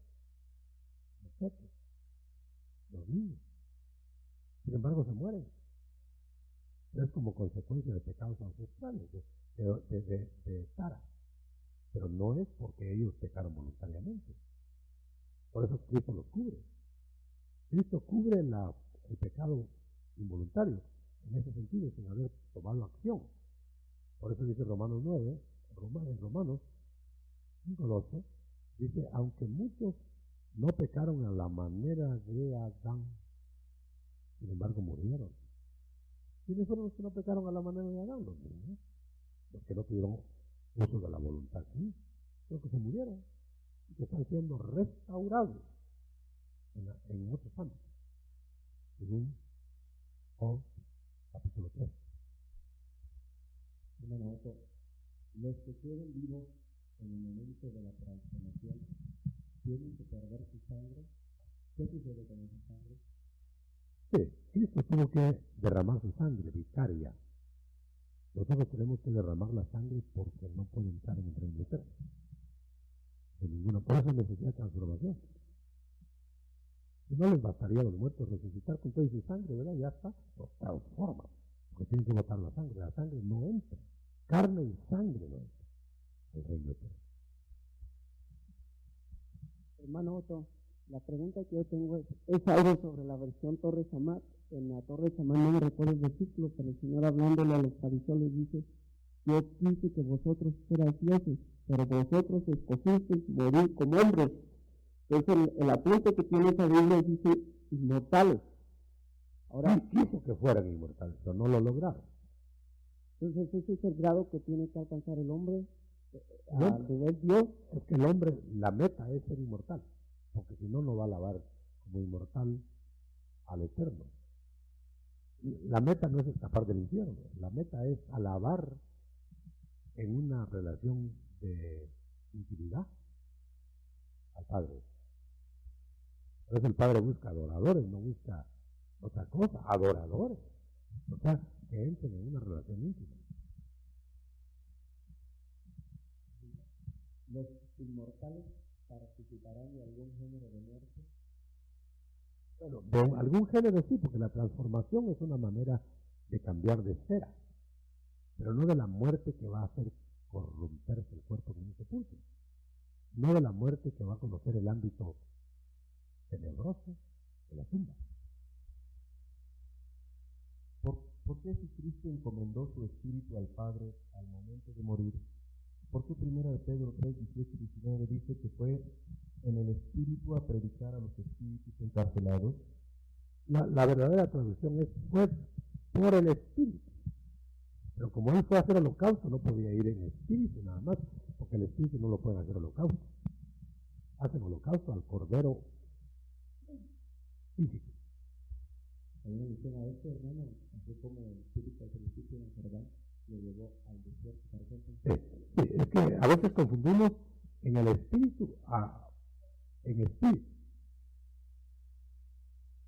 etc., los niños, sin embargo se mueren. Es como consecuencia de pecados ancestrales, de Tara. Pero no es porque ellos pecaron voluntariamente. Por eso Cristo los cubre. Cristo cubre el pecado involuntario, en ese sentido, sin haber tomado acción. Por eso dice Romanos 9, en Romanos 5:12, dice, aunque muchos no pecaron a la manera de Adán, sin embargo murieron. ¿Quiénes fueron los que no pecaron a la manera de Adán? Los niños, los que no tuvieron uso de la voluntad. ¿Sí? Los que se murieron y que están siendo restaurados en otros ámbitos, según Job capítulo 3. Hermano Otto, los que queden vivos en el momento de la transformación tienen que perder su sangre. ¿Qué sucede con esa sangre? Sí, Cristo tuvo que derramar su sangre vicaria. Nosotros tenemos que derramar la sangre porque no puede entrar en el reino eterno. De ninguna, por eso necesita transformación. Si no les bastaría a los muertos resucitar con toda su sangre, ¿verdad? Ya está, los transforma. Porque tienen que botar la sangre. La sangre no entra. Carne y sangre no entra al reino eterno. Hermano Otto, la pregunta que yo tengo es algo sobre la versión Torres Amat. En la Torres Amat no me recuerdo el versículo, pero el Señor hablándole a los fariseos les dice, yo quise que vosotros fuerais dioses, pero vosotros escogisteis morir como hombres. Entonces el apunte que tiene esa Biblia dice inmortales. Ahora, Sí, quiso que fueran inmortales, pero no lo lograron. entonces ese es el grado que tiene que alcanzar el hombre No. al ver Dios. Es que el hombre, la meta es ser inmortal, porque si no, no va a alabar como inmortal al Eterno. La meta no es escapar del infierno, la meta es alabar en una relación de intimidad al Padre. Por eso el Padre busca adoradores, no busca otra cosa, adoradores. O sea, que entren en una relación íntima. ¿Los inmortales participarán de algún género de muerte? Bueno, de algún género sí, porque la transformación es una manera de cambiar de esfera, pero no de la muerte que va a hacer corromperse el cuerpo en un sepulcro, no de la muerte que va a conocer el ámbito tenebroso de la tumba. ¿Por qué si Cristo encomendó su espíritu al Padre al momento de morir? ¿Por qué 1 de Pedro 3, 18 y 19 dice que fue en el espíritu a predicar a los espíritus encarcelados? La verdadera traducción es fue por el espíritu. Pero como él fue a hacer holocausto, no podía ir en espíritu nada más, porque el espíritu no lo puede hacer holocausto. Hacen holocausto al cordero físico. Hay una alusión a esto, hermano, así como el espíritu al principio en Jordán lo llevó al desierto, por ejemplo. Sí, es que a veces confundimos en el espíritu en espíritu.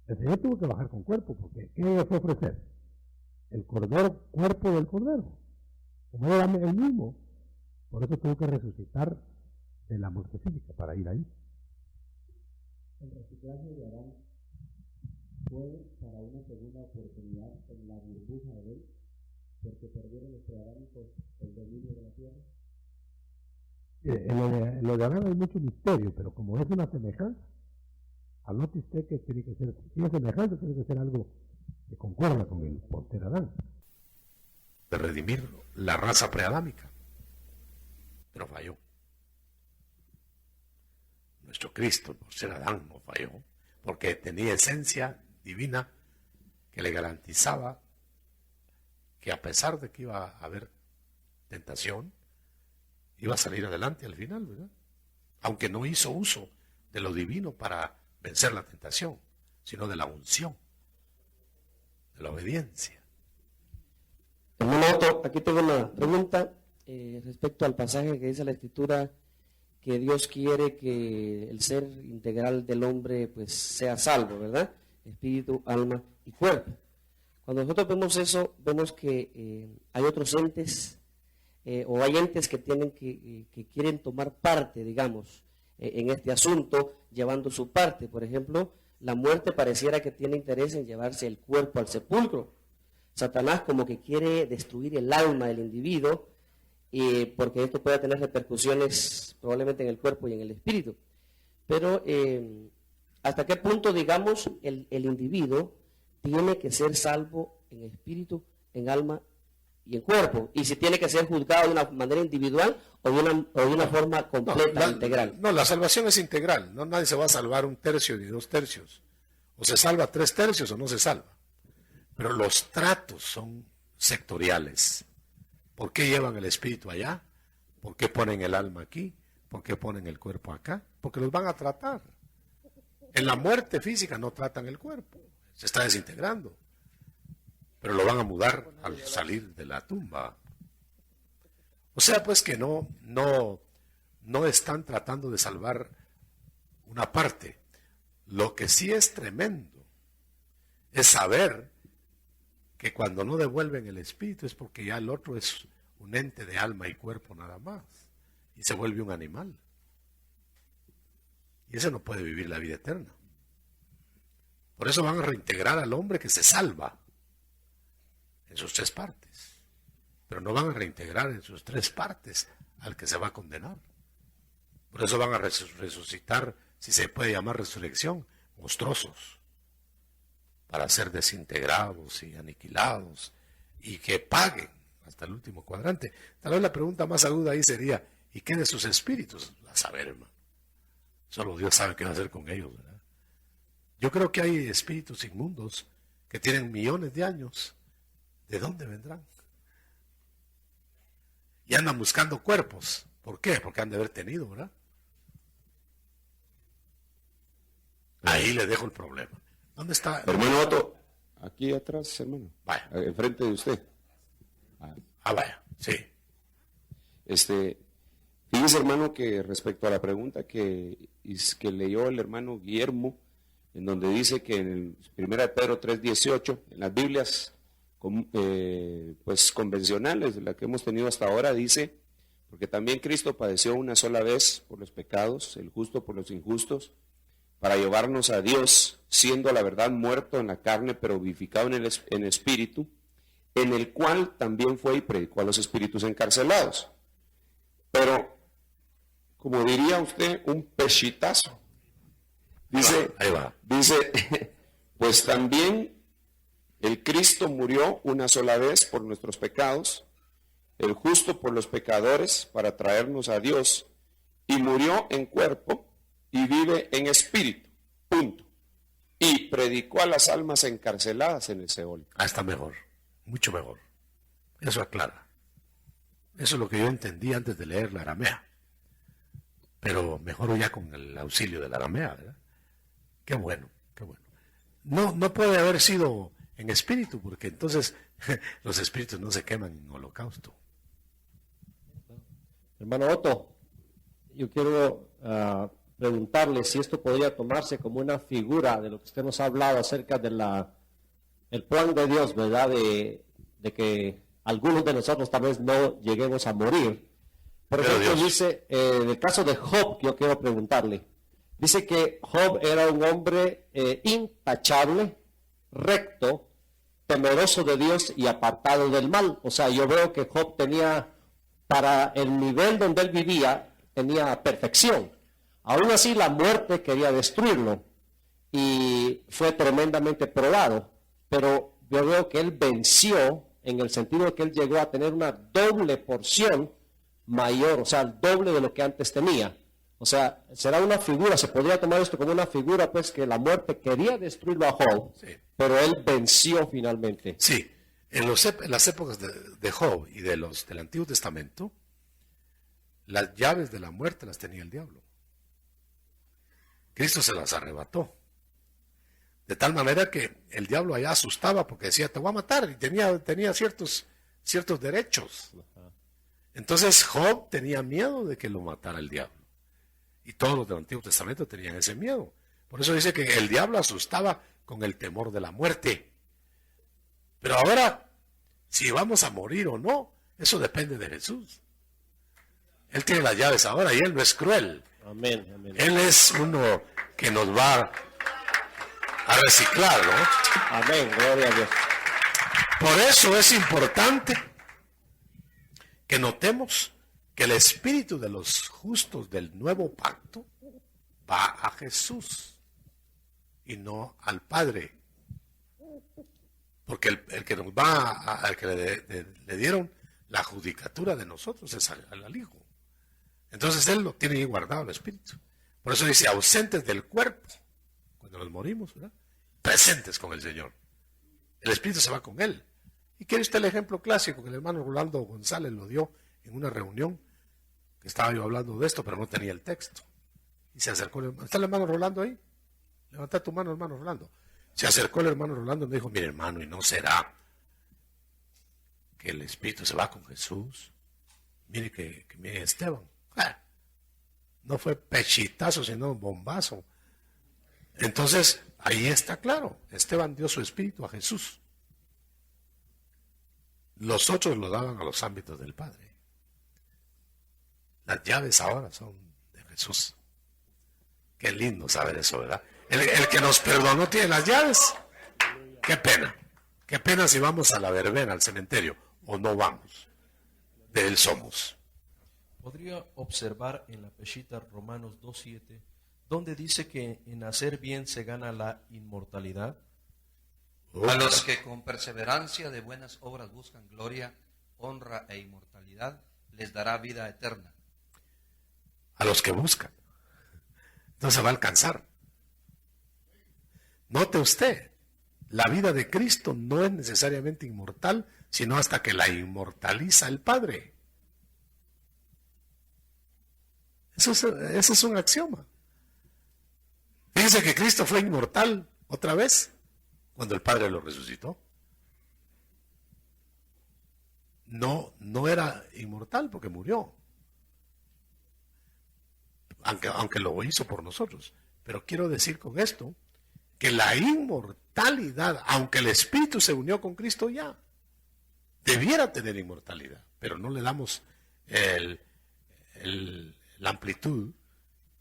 El Señor tuvo que bajar con cuerpo, porque ¿qué iba a ofrecer? El cordero, cuerpo del cordero. Como era el mismo, por eso tuvo que resucitar de la muerte física para ir ahí. El reciclaje de Adán fue para una segunda oportunidad en la burbuja de él, porque perdieron los preadámicos el dominio de la tierra. En lo de Adán hay mucho misterio, pero como es una semejanza, anote usted que tiene que ser, si es semejanza, tiene que ser algo que concuerda con el poster Adán. De redimir la raza preadámica. Pero falló. Nuestro Cristo, por ser Adán, no falló, porque tenía esencia divina que le garantizaba que a pesar de que iba a haber tentación, iba a salir adelante al final, ¿verdad? Aunque no hizo uso de lo divino para vencer la tentación, sino de la unción, de la obediencia. Otto, aquí tengo una pregunta respecto al pasaje que dice la Escritura que Dios quiere que el ser integral del hombre pues sea salvo, ¿verdad? Espíritu, alma y cuerpo. Cuando nosotros vemos eso, vemos que hay otros entes o hay entes que tienen que quieren tomar parte, digamos, en este asunto, llevando su parte. Por ejemplo, la muerte pareciera que tiene interés en llevarse el cuerpo al sepulcro. Satanás como que quiere destruir el alma del individuo, porque esto puede tener repercusiones probablemente en el cuerpo y en el espíritu. Pero ¿hasta qué punto, digamos, el individuo tiene que ser salvo en espíritu, en alma y en cuerpo? Y si tiene que ser juzgado de una manera individual o de una forma completa, integral. No, la salvación es integral. No, nadie se va a salvar 1/3 ni 2/3. O se salva 3/3 o no se salva. Pero los tratos son sectoriales. ¿Por qué llevan el espíritu allá? ¿Por qué ponen el alma aquí? ¿Por qué ponen el cuerpo acá? Porque los van a tratar. En la muerte física no tratan el cuerpo. Se está desintegrando. Pero lo van a mudar al salir de la tumba. O sea, pues que no están tratando de salvar una parte. Lo que sí es tremendo es saber que cuando no devuelven el espíritu es porque ya el otro es un ente de alma y cuerpo nada más, y se vuelve un animal. Y ese no puede vivir la vida eterna. Por eso van a reintegrar al hombre que se salva en sus 3 partes, pero no van a reintegrar en sus 3 partes al que se va a condenar. Por eso van a resucitar, si se puede llamar resurrección, monstruosos, para ser desintegrados y aniquilados, y que paguen hasta el último cuadrante. Tal vez la pregunta más aguda ahí sería, ¿y qué de sus espíritus? A saber, hermano. Solo Dios sabe qué va a hacer con ellos, ¿verdad? Yo creo que hay espíritus inmundos que tienen millones de años. ¿De dónde vendrán? Y andan buscando cuerpos. ¿Por qué? Porque han de haber tenido, ¿verdad? Ahí le dejo el problema. ¿Dónde está? Hermano Otto, aquí atrás, hermano. Vaya. Enfrente de usted. Vaya, sí. Fíjese, hermano, que respecto a la pregunta que leyó el hermano Guillermo, en donde dice que en 1 Pedro 3:18, en las Biblias pues convencionales, de la que hemos tenido hasta ahora, dice, porque también Cristo padeció una sola vez por los pecados, el justo por los injustos, para llevarnos a Dios, siendo la verdad muerto en la carne, pero vivificado en espíritu, en el cual también fue y predicó a los espíritus encarcelados. Pero, como diría usted, un pechitazo. Dice, Ahí va. dice, pues también el Cristo murió una sola vez por nuestros pecados, el justo por los pecadores, para traernos a Dios, y murió en cuerpo, y vive en espíritu, punto. Y predicó a las almas encarceladas en el Seol. Está mejor, mucho mejor. Eso aclara. Eso es lo que yo entendí antes de leer la aramea. Pero mejor ya con el auxilio de la aramea, ¿verdad? Qué bueno, qué bueno. No puede haber sido en espíritu, porque entonces los espíritus no se queman en holocausto. Hermano Otto, yo quiero preguntarle si esto podría tomarse como una figura de lo que usted nos ha hablado acerca de el plan de Dios, ¿verdad? De que algunos de nosotros tal vez no lleguemos a morir. Por ejemplo, dice, en el caso de Job, yo quiero preguntarle, dice que Job era un hombre intachable, recto, temeroso de Dios y apartado del mal. O sea, yo veo que Job tenía, para el nivel donde él vivía, tenía perfección. Aún así, la muerte quería destruirlo y fue tremendamente probado. Pero yo veo que él venció en el sentido de que él llegó a tener una doble porción mayor, o sea, el doble de lo que antes tenía. O sea, será una figura, se podría tomar esto como una figura, pues, que la muerte quería destruirlo a Job, sí, pero él venció finalmente. Sí, en las épocas de Job y del Antiguo Testamento, las llaves de la muerte las tenía el diablo. Cristo se las arrebató. De tal manera que el diablo allá asustaba porque decía, te voy a matar, y tenía ciertos ciertos derechos. Entonces Job tenía miedo de que lo matara el diablo. Y todos los del Antiguo Testamento tenían ese miedo. Por eso dice que el diablo asustaba con el temor de la muerte. Pero ahora, si vamos a morir o no, eso depende de Jesús. Él tiene las llaves ahora y Él no es cruel. Amén, amén. Él es uno que nos va a reciclar, ¿no? Amén, gloria a Dios. Por eso es importante que notemos que el espíritu de los justos del nuevo pacto va a Jesús y no al Padre. Porque el que nos va al que le dieron la judicatura de nosotros es al Hijo. Entonces Él lo tiene ahí guardado el espíritu. Por eso dice, ausentes del cuerpo, cuando nos morimos, ¿verdad? Presentes con el Señor. El espíritu se va con Él. ¿Y quiere usted el ejemplo clásico que el hermano Rolando González lo dio en una reunión? Que estaba yo hablando de esto, pero no tenía el texto. Y se acercó, ¿está el hermano Rolando ahí? Levanta tu mano, hermano Rolando. Se acercó el hermano Rolando y me dijo, mire hermano, ¿y no será que el espíritu se va con Jesús? Mire que mire Esteban. No fue pechitazo, sino un bombazo. Entonces, ahí está claro. Esteban dio su espíritu a Jesús. Los otros lo daban a los ámbitos del Padre. Las llaves ahora son de Jesús. Qué lindo saber eso, ¿verdad? El que nos perdonó tiene las llaves. Qué pena. Qué pena si vamos a la verbena, al cementerio, o no vamos. De Él somos. Podría observar en la Peshita Romanos 2:7, donde dice que en hacer bien se gana la inmortalidad. A los que con perseverancia de buenas obras buscan gloria, honra e inmortalidad, les dará vida eterna. A los que buscan. No se va a alcanzar. Note usted, la vida de Cristo no es necesariamente inmortal, sino hasta que la inmortaliza el Padre. Ese es un axioma. Fíjense que Cristo fue inmortal otra vez cuando el Padre lo resucitó. No era inmortal porque murió. Aunque lo hizo por nosotros. Pero quiero decir con esto que la inmortalidad, aunque el Espíritu se unió con Cristo ya, debiera tener inmortalidad, pero no le damos la amplitud,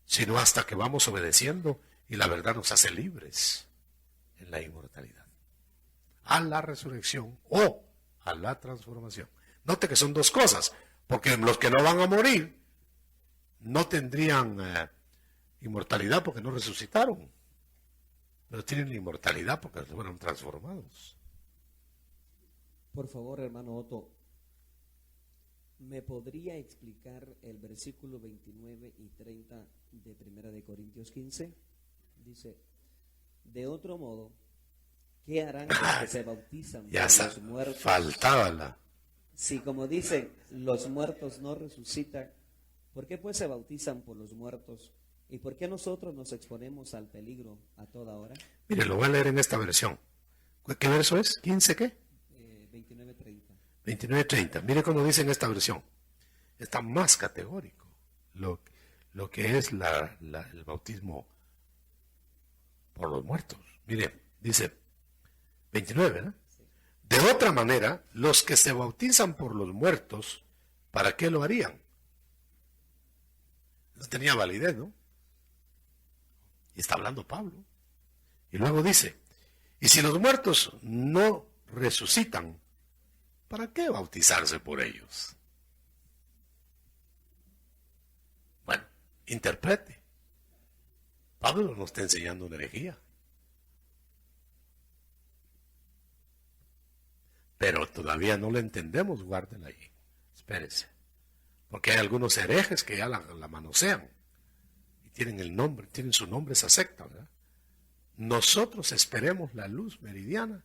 sino hasta que vamos obedeciendo y la verdad nos hace libres en la inmortalidad. A la resurrección o a la transformación. Note que son dos cosas, porque los que no van a morir no tendrían inmortalidad porque no resucitaron, pero tienen inmortalidad porque fueron transformados. Por favor, hermano Otto, ¿me podría explicar el versículo 29 y 30 de 1 de Corintios 15? Dice, de otro modo, ¿qué harán los que se bautizan por los muertos? Faltaba la... Si como dicen, los muertos no resucitan, ¿por qué pues se bautizan por los muertos? ¿Y por qué nosotros nos exponemos al peligro a toda hora? Mire, lo voy a leer en esta versión. ¿Qué verso es? ¿15 qué? 29:30. 29:30. Mire cómo dice en esta versión. Está más categórico lo que es el bautismo por los muertos. Mire, dice 29, ¿verdad? Sí. De otra manera, los que se bautizan por los muertos, ¿para qué lo harían? Eso tenía validez, ¿no? Y está hablando Pablo. Y luego dice, y si los muertos no resucitan, ¿para qué bautizarse por ellos? Bueno, interprete. Pablo nos está enseñando una herejía. Pero todavía no la entendemos, guárdenla ahí. Espérese. Porque hay algunos herejes que ya la manosean. Y tienen el nombre, tienen su nombre esa secta, ¿verdad? Nosotros esperemos la luz meridiana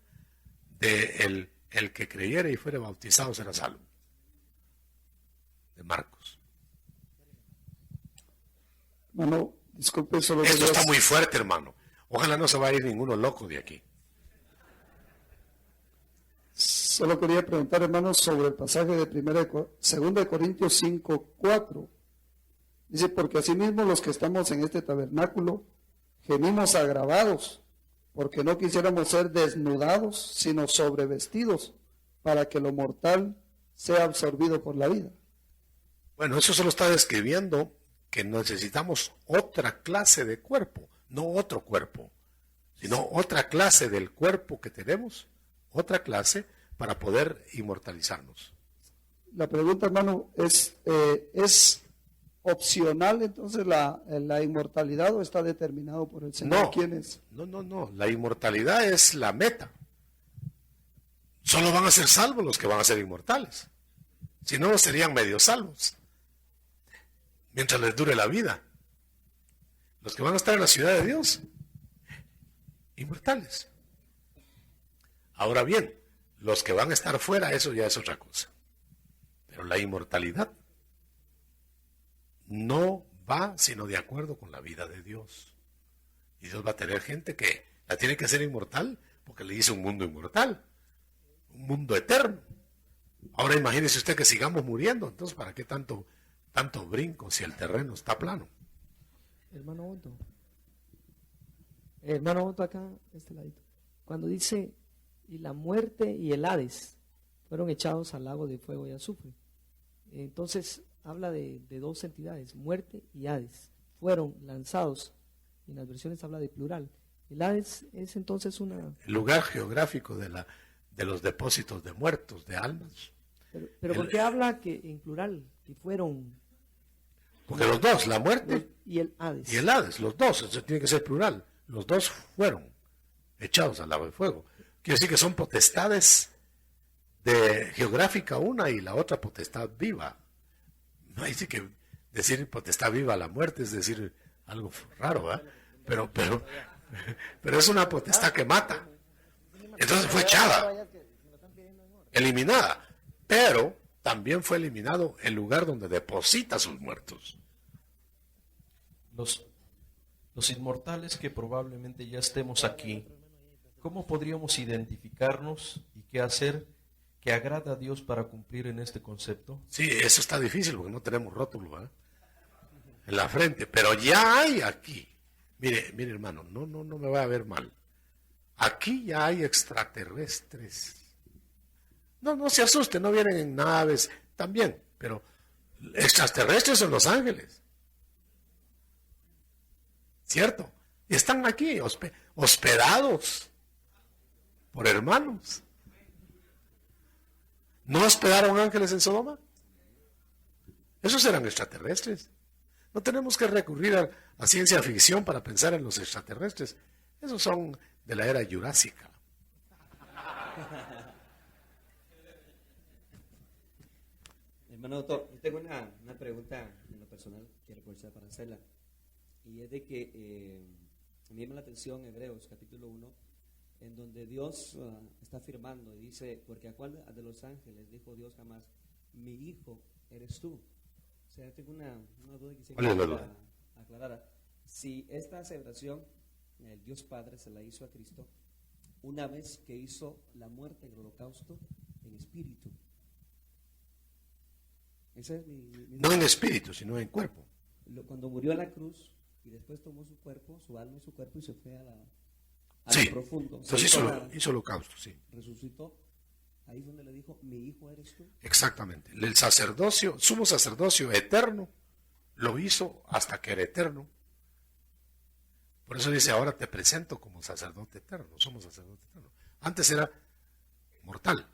de el que creyere y fuere bautizado será salvo. De Marcos. Hermano, disculpe, solo esto está muy fuerte, hermano. Ojalá no se vaya a ir ninguno loco de aquí. Solo quería preguntar, hermanos, sobre el pasaje de 2 Corintios 5:4. Dice, porque asimismo los que estamos en este tabernáculo gemimos agravados, porque no quisiéramos ser desnudados, sino sobrevestidos, para que lo mortal sea absorbido por la vida. Bueno, eso solo está describiendo que necesitamos otra clase de cuerpo, no otro cuerpo, sino otra clase del cuerpo que tenemos, otra clase para poder inmortalizarnos. La pregunta, hermano, ¿es opcional entonces la inmortalidad o está determinado por el Señor? No, ¿Quién es? no, la inmortalidad es la meta. Solo van a ser salvos los que van a ser inmortales. Si no, serían medio salvos, mientras les dure la vida. Los que van a estar en la ciudad de Dios, inmortales. Ahora bien, los que van a estar fuera, eso ya es otra cosa. Pero la inmortalidad no va sino de acuerdo con la vida de Dios. Y Dios va a tener gente que la tiene que hacer inmortal porque le hizo un mundo inmortal, un mundo eterno. Ahora imagínese usted que sigamos muriendo, entonces ¿para qué tanto brinco si el terreno está plano? Hermano Otto acá, este ladito. Cuando dice, y la muerte y el Hades fueron echados al lago de fuego y azufre. Entonces habla de dos entidades, muerte y Hades. Fueron lanzados, y en las versiones habla de plural. El Hades es entonces el lugar geográfico de los depósitos de muertos, de almas. Pero ¿por qué habla que en plural, que fueron? Porque los dos, la muerte y el Hades. Y el Hades, los dos, eso tiene que ser plural. Los dos fueron echados al lago de fuego. Quiere decir que son potestades de geográfica una y la otra potestad viva. No hay que decir potestad viva a la muerte, es decir algo raro, ¿eh? Pero es una potestad que mata. Entonces fue echada, eliminada, pero también fue eliminado el lugar donde deposita sus muertos. Los inmortales que probablemente ya estemos aquí, ¿cómo podríamos identificarnos y qué hacer que agrada a Dios para cumplir en este concepto? Sí, eso está difícil porque no tenemos rótulo, ¿eh? En la frente, pero ya hay aquí. Mire hermano, no me va a ver mal. Aquí ya hay extraterrestres. No se asuste, no vienen en naves también, pero extraterrestres son los ángeles. ¿Cierto? Y están aquí hospedados por hermanos. ¿No hospedaron ángeles en Sodoma? Esos eran extraterrestres. No tenemos que recurrir a ciencia ficción para pensar en los extraterrestres. Esos son de la era jurásica. Hermano doctor, yo tengo una pregunta en lo personal, quiero aprovechar para hacerla. Y es de que me llama la atención Hebreos capítulo 1, en donde Dios está afirmando y dice, porque a cuál de los ángeles dijo Dios jamás, mi hijo eres tú. O sea, tengo una duda que quisiera aclarar. Si esta aceleración, el Dios Padre se la hizo a Cristo una vez que hizo la muerte en el holocausto en espíritu. Esa es no en espíritu, sino en cuerpo. Cuando murió en la cruz y después tomó su cuerpo, su alma y su cuerpo y se fue a lo profundo. Entonces hizo holocausto, sí. Resucitó. Ahí es donde le dijo, mi hijo eres tú. Exactamente. El sacerdocio, sumo sacerdocio eterno, lo hizo hasta que era eterno. Por eso dice, ahora te presento como sacerdote eterno. Somos sacerdote eterno. Antes era mortal.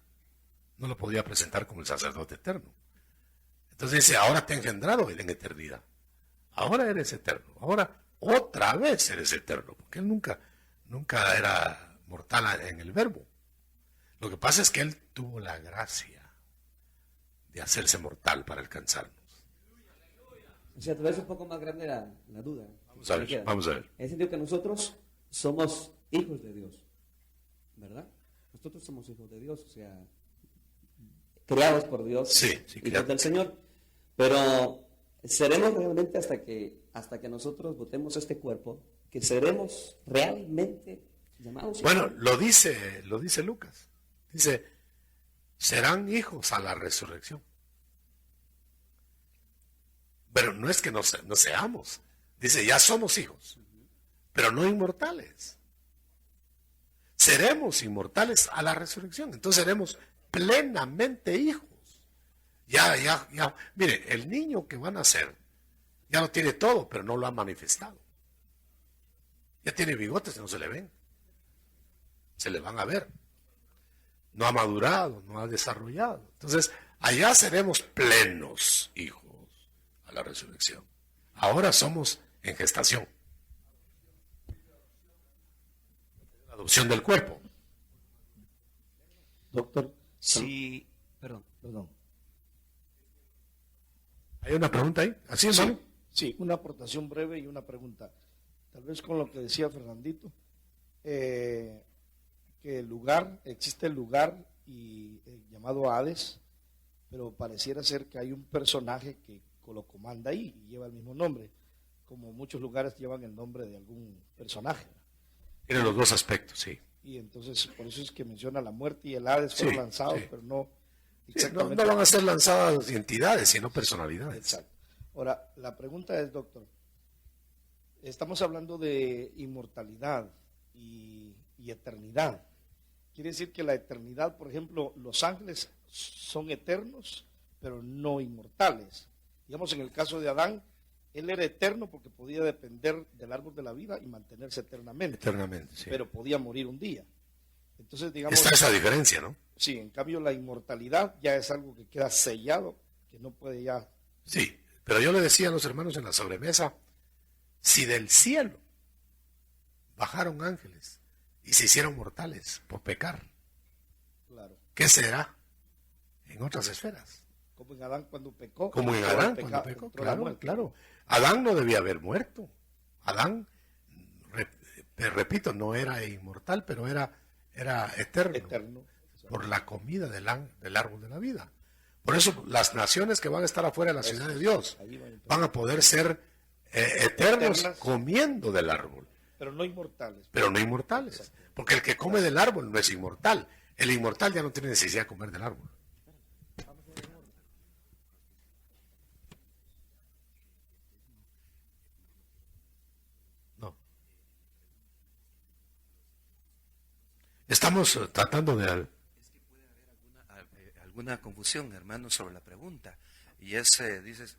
No lo podía presentar como el sacerdote eterno. Entonces dice, ahora te he engendrado en eternidad. Ahora eres eterno. Ahora otra vez eres eterno. Porque él nunca era mortal en el verbo. Lo que pasa es que él tuvo la gracia de hacerse mortal para alcanzarnos. O sea, tal vez un poco más grande la duda. Vamos a ver. En el sentido que nosotros somos hijos de Dios, ¿verdad? Nosotros somos hijos de Dios, o sea, criados por Dios, hijos del Señor. Pero seremos realmente hasta que nosotros botemos este cuerpo, que seremos realmente llamados. Bueno, lo dice Lucas. Dice, serán hijos a la resurrección. Pero no es que no seamos. Dice, ya somos hijos, pero no inmortales. Seremos inmortales a la resurrección. Entonces seremos plenamente hijos. Ya. Mire, el niño que va a nacer ya lo tiene todo, pero no lo ha manifestado. Ya tiene bigotes que no se le ven. Se le van a ver. No ha madurado, no ha desarrollado. Entonces, allá seremos plenos hijos a la resurrección. Ahora somos en gestación. La adopción del cuerpo. Doctor, sí, perdón. ¿Hay una pregunta ahí? ¿Así, hermano? Sí, una aportación breve y una pregunta. Tal vez con lo que decía Fernandito, que existe el lugar llamado Hades, pero pareciera ser que hay un personaje que lo comanda ahí y lleva el mismo nombre, como muchos lugares llevan el nombre de algún personaje. Tiene los dos aspectos, sí. Y entonces, por eso es que menciona la muerte y el Hades fueron lanzados, pero no exactamente. No van a ser lanzadas entidades, sino personalidades. Exacto. Ahora, la pregunta es, doctor, estamos hablando de inmortalidad y eternidad. Quiere decir que la eternidad, por ejemplo, los ángeles son eternos, pero no inmortales. Digamos, en el caso de Adán, él era eterno porque podía depender del árbol de la vida y mantenerse eternamente. Eternamente, sí. Pero podía morir un día. Entonces, digamos... Está esa diferencia, ¿no? Sí, en cambio la inmortalidad ya es algo que queda sellado, que no puede ya... Sí, pero yo le decía a los hermanos en la sobremesa, si del cielo bajaron ángeles y se hicieron mortales por pecar, Claro. ¿qué será en otras esferas? Como en Adán cuando pecó. Como en Adán cuando pecó, claro. Adán no debía haber muerto. Adán, repito, no era inmortal, pero era eterno. Por la comida del árbol de la vida. Por eso las naciones que van a estar afuera de la ciudad de Dios van a poder ser eternos comiendo del árbol. Pero no inmortales. Pero no inmortales. Porque el que come del árbol no es inmortal. El inmortal ya no tiene necesidad de comer del árbol. No. Estamos tratando de... Alguna confusión, hermano, sobre la pregunta. Y es, dices,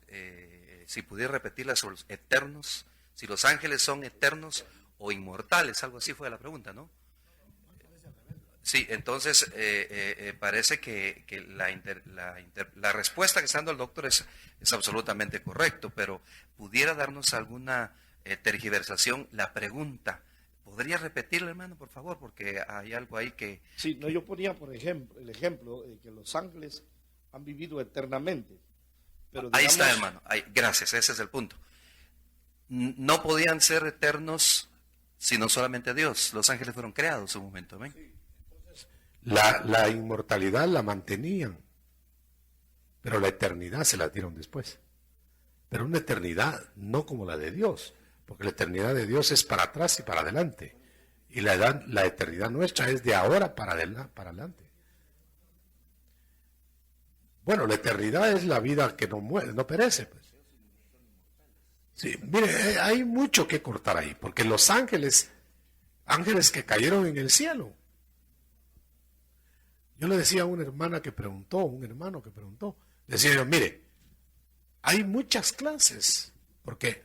si pudiera repetirla sobre los eternos, si los ángeles son eternos o inmortales, algo así fue la pregunta, ¿no? Sí, entonces parece que la respuesta que está dando el doctor es absolutamente correcto, pero pudiera darnos alguna tergiversación la pregunta. ¿Podría repetirla, hermano, por favor? Porque hay algo ahí que... Sí, no, yo ponía, por ejemplo, el ejemplo de que los ángeles han vivido eternamente. Pero ahí está, hermano. Gracias, ese es el punto. No podían ser eternos sino solamente Dios. Los ángeles fueron creados en un momento, ¿ven? La inmortalidad la mantenían, pero la eternidad se la dieron después. Pero una eternidad no como la de Dios. Porque la eternidad de Dios es para atrás y para adelante. Y la eternidad nuestra es de ahora para adelante. Bueno, la eternidad es la vida que no muere, no perece. Pues. Sí, mire, hay mucho que cortar ahí. Porque los ángeles que cayeron en el cielo. Yo le decía a una hermana que preguntó, un hermano que preguntó, decía yo, mire, hay muchas clases. Porque,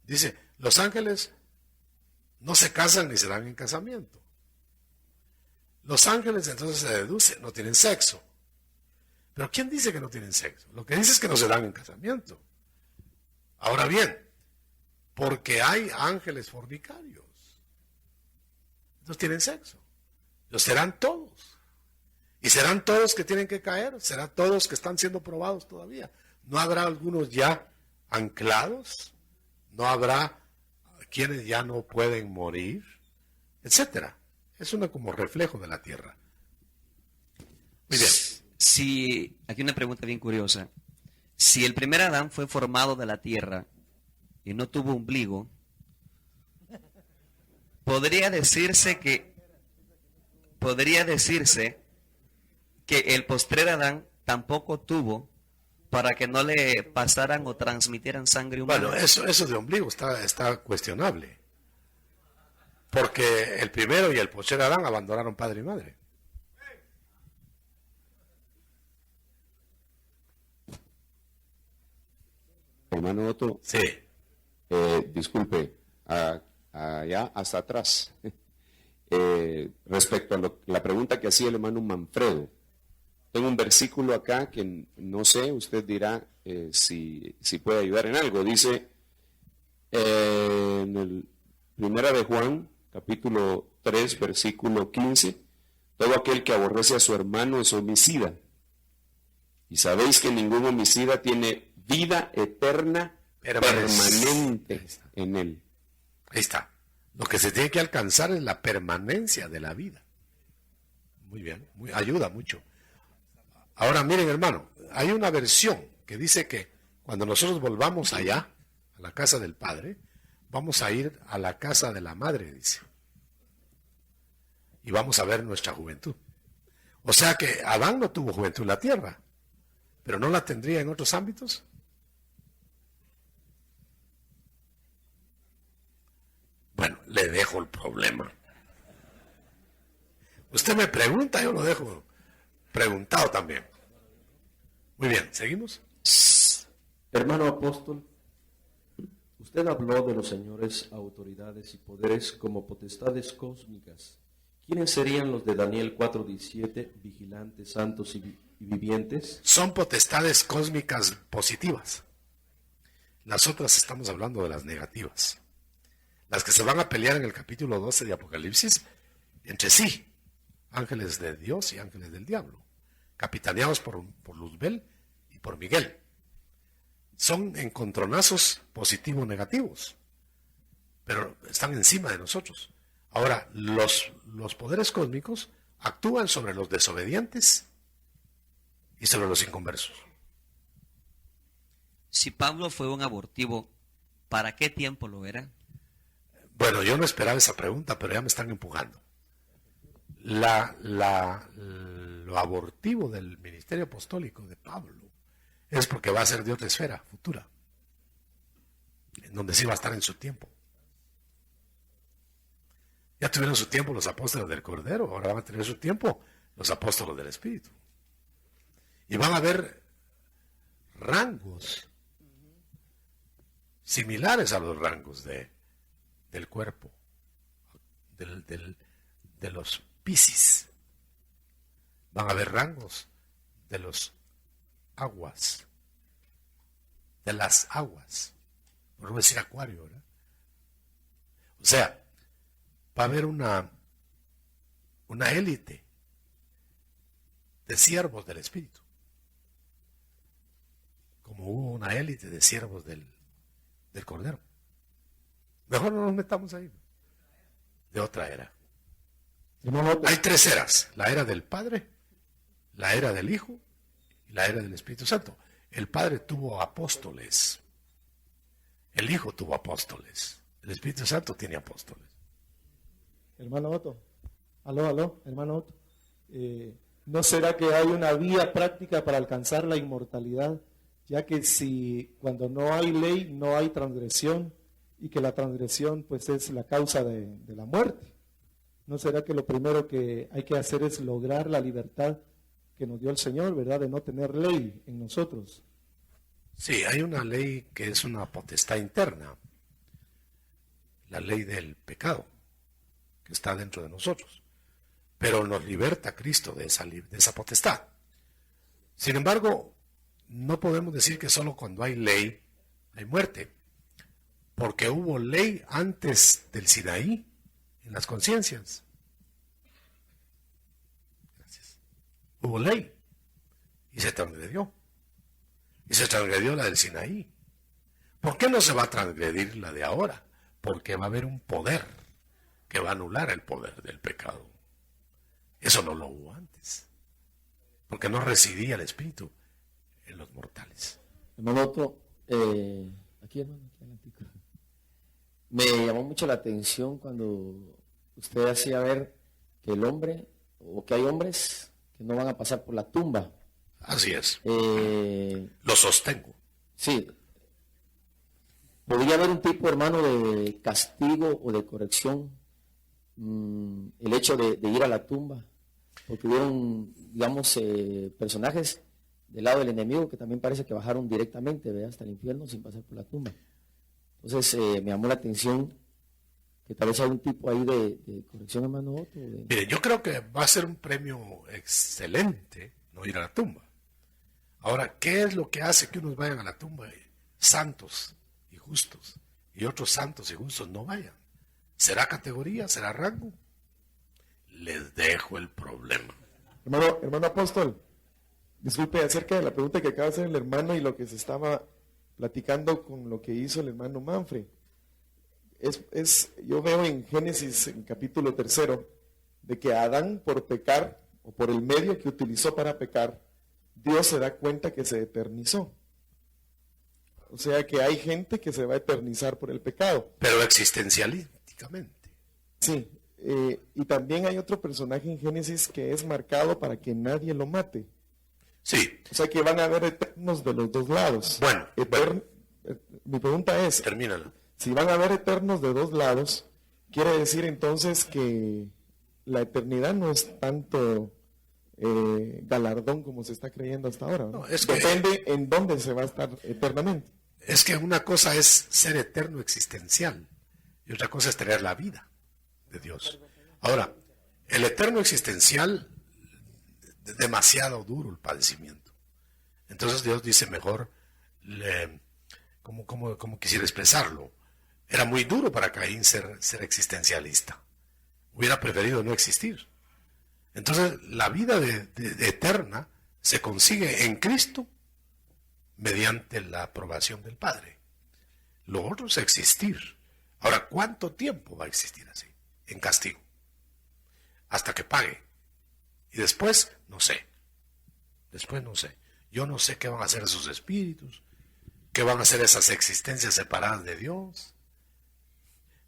dice, los ángeles no se casan ni se dan en casamiento. Los ángeles entonces se deduce, no tienen sexo. Pero ¿quién dice que no tienen sexo? Lo que dice es que no se dan en casamiento. Ahora bien, porque hay ángeles fornicarios. Entonces tienen sexo. Entonces serán todos. Y serán todos que tienen que caer, serán todos que están siendo probados todavía. No habrá algunos ya anclados, no habrá quienes ya no pueden morir, etcétera. Es como reflejo de la tierra. Muy bien. Sí, aquí una pregunta bien curiosa. Si el primer Adán fue formado de la tierra y no tuvo ombligo, podría decirse que que el postrer Adán tampoco tuvo para que no le pasaran o transmitieran sangre humana. Bueno, eso de ombligo está cuestionable. Porque el primero y el postrer Adán abandonaron padre y madre. Hermano Otto. Sí. Disculpe, allá hasta atrás. Respecto a la pregunta que hacía el hermano Manfredo, tengo un versículo acá que no sé, usted dirá si puede ayudar en algo. Dice en el Primera de Juan, capítulo 3, versículo 15, todo aquel que aborrece a su hermano es homicida. Y sabéis que ningún homicida tiene vida eterna permanente en él. Ahí está. Lo que se tiene que alcanzar es la permanencia de la vida. Muy bien, ayuda mucho. Ahora miren, hermano, hay una versión que dice que cuando nosotros volvamos allá, a la casa del Padre, vamos a ir a la casa de la Madre, dice. Y vamos a ver nuestra juventud. O sea que Adán no tuvo juventud en la tierra, pero no la tendría en otros ámbitos. Bueno, le dejo el problema. Usted me pregunta, yo lo dejo preguntado también. Muy bien, ¿seguimos? Hermano apóstol, usted habló de los señores, autoridades y poderes como potestades cósmicas. ¿Quiénes serían los de Daniel 4:17, vigilantes, santos y vivientes? Son potestades cósmicas positivas. Las otras estamos hablando de las negativas. Las que se van a pelear en el capítulo 12 de Apocalipsis entre sí. Ángeles de Dios y ángeles del diablo. Capitaneados por Luzbel y por Miguel. Son encontronazos positivos-negativos. Pero están encima de nosotros. Ahora, los poderes cósmicos actúan sobre los desobedientes y sobre los inconversos. Si Pablo fue un abortivo, ¿para qué tiempo lo era? Bueno, yo no esperaba esa pregunta, pero ya me están empujando. Lo abortivo del ministerio apostólico de Pablo es porque va a ser de otra esfera futura, en donde sí va a estar en su tiempo. Ya tuvieron su tiempo los apóstoles del Cordero, ahora van a tener su tiempo los apóstoles del Espíritu. Y van a haber rangos similares a los rangos del cuerpo, de los Piscis. Van a haber rangos de los aguas, de las aguas, por no decir acuario, ¿verdad? O sea, va a haber una élite de siervos del Espíritu, como hubo una élite de siervos del Cordero. Mejor no nos metamos ahí. De otra era. Hay tres eras. La era del Padre, la era del Hijo y la era del Espíritu Santo. El Padre tuvo apóstoles. El Hijo tuvo apóstoles. El Espíritu Santo tiene apóstoles. Hermano Otto. Aló, hermano Otto. ¿No será que hay una vía práctica para alcanzar la inmortalidad? Ya que si cuando no hay ley, no hay transgresión, y que la transgresión pues es la causa de la muerte. ¿No será que lo primero que hay que hacer es lograr la libertad que nos dio el Señor, verdad, de no tener ley en nosotros? Sí, hay una ley que es una potestad interna, la ley del pecado, que está dentro de nosotros, pero nos liberta Cristo de esa potestad. Sin embargo, no podemos decir que solo cuando hay ley hay muerte, porque hubo ley antes del Sinaí en las conciencias. Gracias. Hubo ley y se transgredió. Y se transgredió la del Sinaí. ¿Por qué no se va a transgredir la de ahora? Porque va a haber un poder que va a anular el poder del pecado. Eso no lo hubo antes, porque no residía el Espíritu en los mortales. Hermano Otto, aquí adelantico. Me llamó mucho la atención cuando usted hacía ver que el hombre, o que hay hombres que no van a pasar por la tumba. Así es. Lo sostengo. Sí. ¿Podría haber un tipo, hermano, de castigo o de corrección? El hecho de ir a la tumba. Porque hubieron, digamos, personajes del lado del enemigo que también parece que bajaron directamente, ¿verdad?, hasta el infierno sin pasar por la tumba. Entonces me llamó la atención que tal vez hay un tipo ahí de corrección, hermano Otto. Mire, yo creo que va a ser un premio excelente no ir a la tumba. Ahora, ¿qué es lo que hace que unos vayan a la tumba? Santos y justos, y otros santos y justos no vayan. ¿Será categoría? ¿Será rango? Les dejo el problema. Hermano apóstol, disculpe, acerca de la pregunta que acaba de hacer el hermano y lo que se estaba platicando con lo que hizo el hermano Manfred. Yo veo en Génesis, en capítulo 3, de que Adán, por pecar, o por el medio que utilizó para pecar, Dios se da cuenta que se eternizó. O sea que hay gente que se va a eternizar por el pecado. Pero existencialísticamente. Sí, y también hay otro personaje en Génesis que es marcado para que nadie lo mate. Sí. O sea que van a haber eternos de los dos lados. Bueno, mi pregunta es, termínala. Si van a haber eternos de dos lados, quiere decir entonces que la eternidad no es tanto galardón como se está creyendo hasta ahora, ¿no? Depende en dónde se va a estar eternamente. Es que una cosa es ser eterno existencial y otra cosa es tener la vida de Dios. Ahora, el eterno existencial, demasiado duro el padecimiento. Entonces Dios dice mejor, como quisiera expresarlo, era muy duro para Caín ser existencialista. Hubiera preferido no existir. Entonces la vida eterna se consigue en Cristo mediante la aprobación del Padre. Lo otro es existir. Ahora, ¿cuánto tiempo va a existir así? En castigo. Hasta que pague. Y después, no sé. Después no sé. Yo no sé qué van a hacer esos espíritus, qué van a hacer esas existencias separadas de Dios.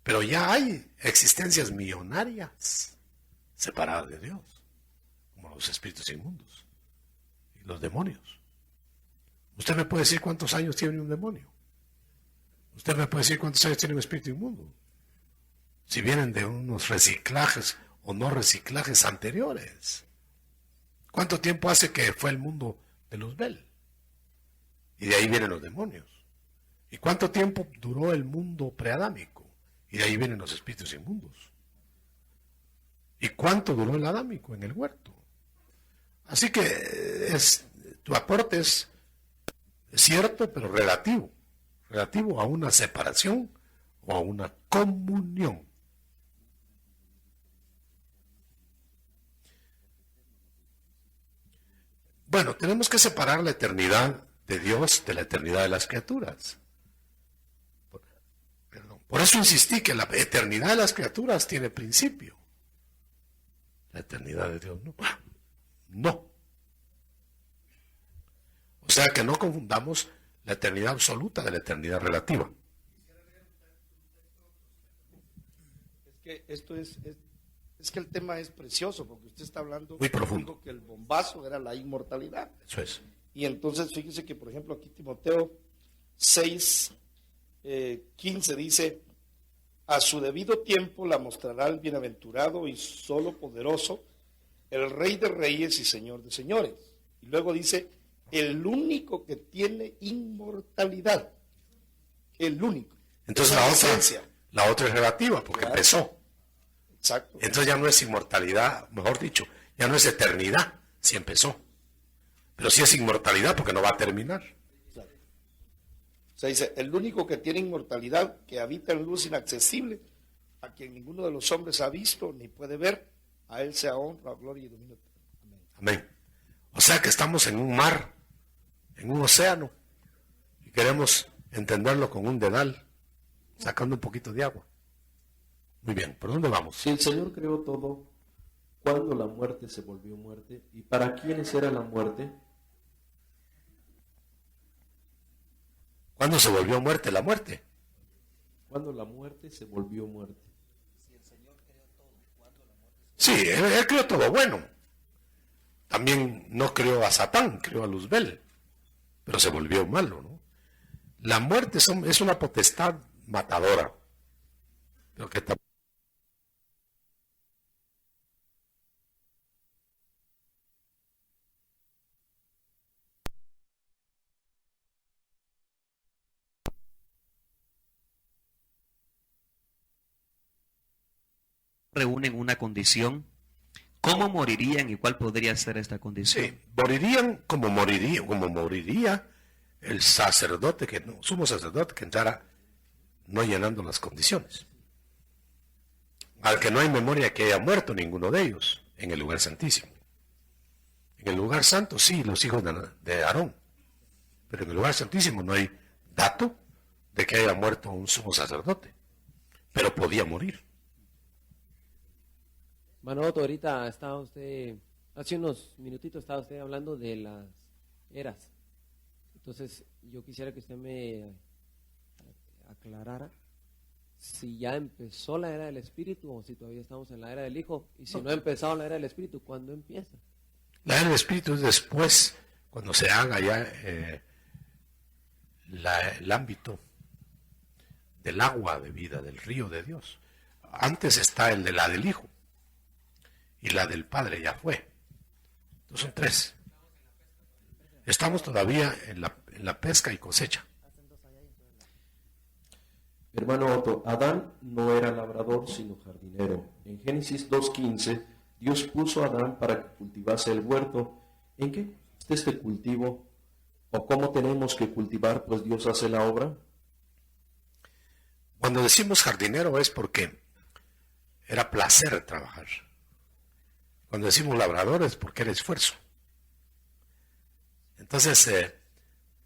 Pero ya hay existencias millonarias separadas de Dios, como los espíritus inmundos y los demonios. ¿Usted me puede decir cuántos años tiene un demonio? ¿Usted me puede decir cuántos años tiene un espíritu inmundo? Si vienen de unos reciclajes o no reciclajes anteriores. ¿Cuánto tiempo hace que fue el mundo de Luzbel? Y de ahí vienen los demonios. ¿Y cuánto tiempo duró el mundo preadámico? Y de ahí vienen los espíritus inmundos. ¿Y cuánto duró el adámico en el huerto? Así que tu aporte es cierto, pero relativo. Relativo a una separación o a una comunión. Bueno, tenemos que separar la eternidad de Dios de la eternidad de las criaturas. Por eso insistí que la eternidad de las criaturas tiene principio. La eternidad de Dios no. No. O sea que no confundamos la eternidad absoluta de la eternidad relativa. Es que esto es que el tema es precioso, porque usted está hablando muy profundo, que el bombazo era la inmortalidad. Eso es. Y entonces fíjese que, por ejemplo, aquí Timoteo 6:15 dice: a su debido tiempo la mostrará el bienaventurado y solo poderoso, el Rey de Reyes y Señor de Señores. Y luego dice: el único que tiene inmortalidad. El único. Entonces la otra es relativa, porque claro, empezó. Exacto. Entonces ya no es inmortalidad, mejor dicho, ya no es eternidad, si empezó. Pero sí es inmortalidad, porque no va a terminar. Claro. O sea, dice: el único que tiene inmortalidad, que habita en luz inaccesible, a quien ninguno de los hombres ha visto ni puede ver, a él sea honra, gloria y dominio. Amén. Amén. O sea que estamos en un mar, en un océano, y queremos entenderlo con un dedal, sacando un poquito de agua. Muy bien, ¿por dónde vamos? Si el Señor creó todo, ¿cuándo la muerte se volvió muerte? ¿Y para quiénes era la muerte? ¿Cuándo se volvió muerte la muerte? ¿Cuándo la muerte se volvió muerte? Sí, él creó todo bueno. También no creó a Satán, creó a Luzbel, pero se volvió malo, ¿no? La muerte es una potestad matadora, pero que también reúnen una condición, ¿cómo morirían y cuál podría ser esta condición? sí, morirían como moriría el sacerdote, sumo sacerdote que entrara no llenando las condiciones. Al que no hay memoria que haya muerto ninguno de ellos en el lugar santísimo. En el lugar santo sí, los hijos de Aarón, pero en el lugar santísimo no hay dato de que haya muerto un sumo sacerdote, pero podía morir. Manoto, ahorita estaba usted, hace unos minutitos estaba usted hablando de las eras. Entonces, yo quisiera que usted me aclarara si ya empezó la era del Espíritu o si todavía estamos en la era del Hijo. Y si no ha empezado la era del Espíritu, ¿cuándo empieza? La era del Espíritu es después, cuando se haga ya el ámbito del agua de vida, del río de Dios. Antes está el de la del Hijo. Y la del Padre ya fue. Entonces son tres. Estamos todavía en la pesca y cosecha. Hermano Otto, Adán no era labrador sino jardinero. En Génesis 2:15, Dios puso a Adán para que cultivase el huerto. ¿En qué consiste este cultivo? ¿O cómo tenemos que cultivar, pues Dios hace la obra? Cuando decimos jardinero es porque era placer trabajar. Cuando decimos labrador es porque era esfuerzo. Entonces,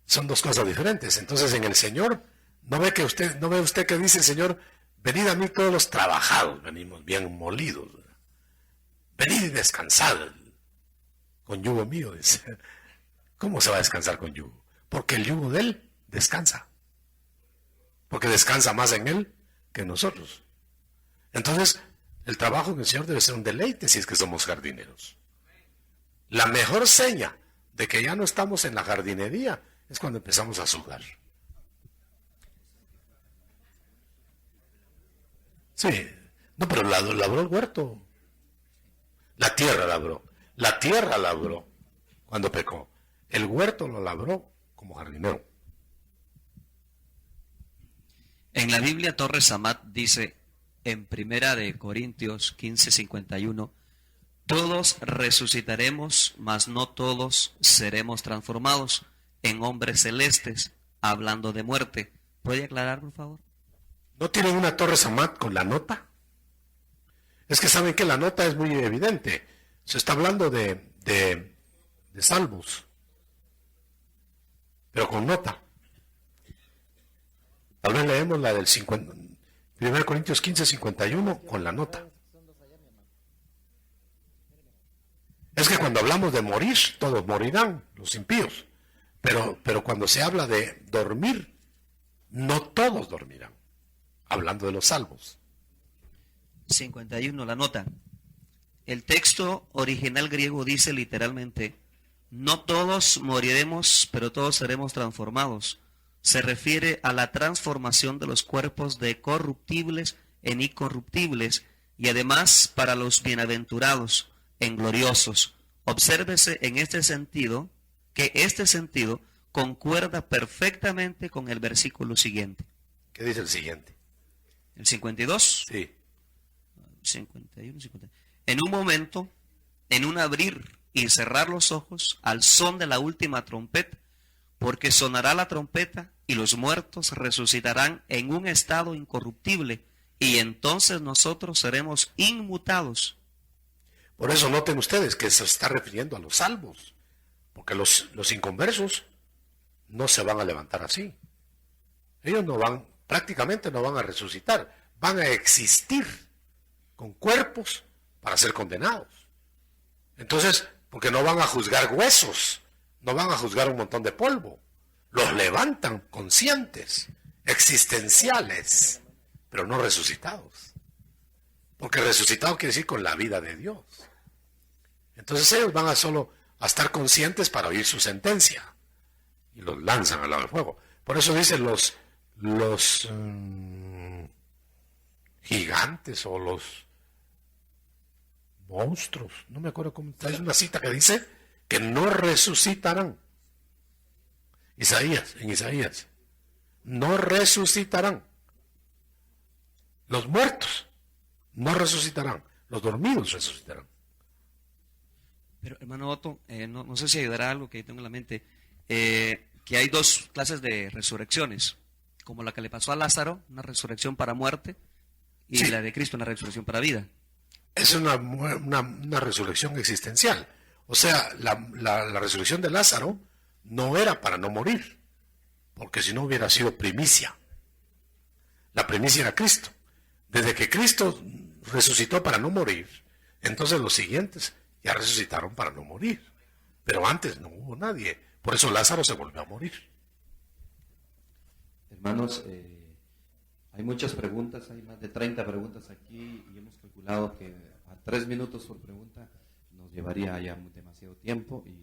son dos cosas diferentes. Entonces, en el Señor, no ve usted que dice el Señor, venid a mí todos los trabajados, venimos bien molidos. Venid y descansad con yugo mío, dice. ¿Cómo se va a descansar con yugo? Porque el yugo de Él descansa. Porque descansa más en Él que en nosotros. Entonces, el trabajo del Señor debe ser un deleite si es que somos jardineros. La mejor seña de que ya no estamos en la jardinería es cuando empezamos a sudar. Sí, no, pero labró el huerto. La tierra labró cuando pecó. El huerto lo labró como jardinero. En la Biblia Torres Amat dice en Primera de Corintios 15:51, todos resucitaremos, mas no todos seremos transformados en hombres celestes, hablando de muerte. ¿Puede aclarar, por favor? ¿No tienen una Torres Amat con la nota? Es que saben que la nota es muy evidente. Se está hablando de salvos, pero con nota. Tal vez leemos la del 1 Corintios 15:51 con la nota. Es que cuando hablamos de morir, todos morirán, los impíos. Pero cuando se habla de dormir, no todos dormirán. Hablando de los salvos. 51, la nota. El texto original griego dice literalmente, no todos moriremos, pero todos seremos transformados. Se refiere a la transformación de los cuerpos de corruptibles en incorruptibles y además para los bienaventurados en gloriosos. Obsérvese en este sentido que este sentido concuerda perfectamente con el versículo siguiente. ¿Qué dice el siguiente? ¿El 52? Sí. 51, 50. En un momento, en un abrir y cerrar los ojos, al son de la última trompeta, porque sonará la trompeta y los muertos resucitarán en un estado incorruptible, y entonces nosotros seremos inmutados. Por eso noten ustedes que se está refiriendo a los salvos, porque los inconversos no se van a levantar así. Ellos prácticamente no van a resucitar, van a existir con cuerpos para ser condenados. Entonces, porque no van a juzgar huesos, no van a juzgar un montón de polvo, los levantan conscientes, existenciales, pero no resucitados. Porque resucitado quiere decir con la vida de Dios. Entonces ellos van a solo a estar conscientes para oír su sentencia. Y los lanzan al lago del fuego. Por eso dicen los gigantes o los monstruos, no me acuerdo cómo está, es una cita que dice que no resucitarán. En Isaías, no resucitarán. Los muertos no resucitarán, los dormidos resucitarán. Pero hermano Otto, no sé si ayudará algo que tengo en la mente, que hay dos clases de resurrecciones, como la que le pasó a Lázaro, una resurrección para muerte, y la de Cristo, una resurrección para vida. Es una resurrección existencial. O sea, la resurrección de Lázaro no era para no morir, porque si no hubiera sido primicia. La primicia era Cristo. Desde que Cristo resucitó para no morir, entonces los siguientes ya resucitaron para no morir. Pero antes no hubo nadie. Por eso Lázaro se volvió a morir. Hermanos, hay muchas preguntas, hay más de 30 preguntas aquí y hemos calculado que a 3 minutos por pregunta nos llevaría ya demasiado tiempo y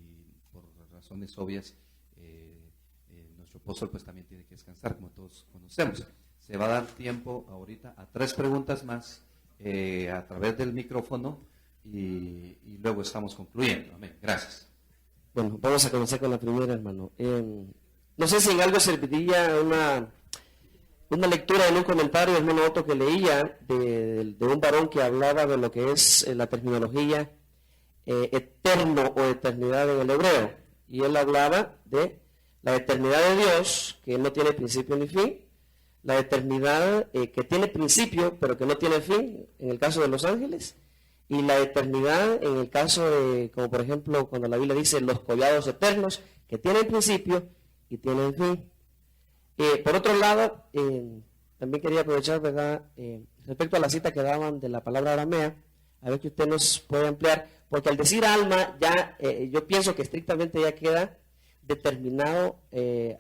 por razones obvias nuestro apóstol pues también tiene que descansar, como todos conocemos. Se va a dar tiempo ahorita a 3 preguntas más a través del micrófono y luego estamos concluyendo. Amén. Gracias. Bueno, vamos a comenzar con la primera, hermano. No sé si en algo serviría una lectura en un comentario, hermano Otto, que leía de un varón que hablaba de lo que es la terminología eterno o eternidad en el hebreo. Y él hablaba de la eternidad de Dios, que no tiene principio ni fin, la eternidad que tiene principio pero que no tiene fin, en el caso de los ángeles, y la eternidad en el caso de, como por ejemplo, cuando la Biblia dice los collados eternos, que tienen principio y tienen fin. Por otro lado, también quería aprovechar, ¿verdad?, respecto a la cita que daban de la palabra aramea, a ver que usted nos puede ampliar, porque al decir alma, ya yo pienso que estrictamente ya queda determinado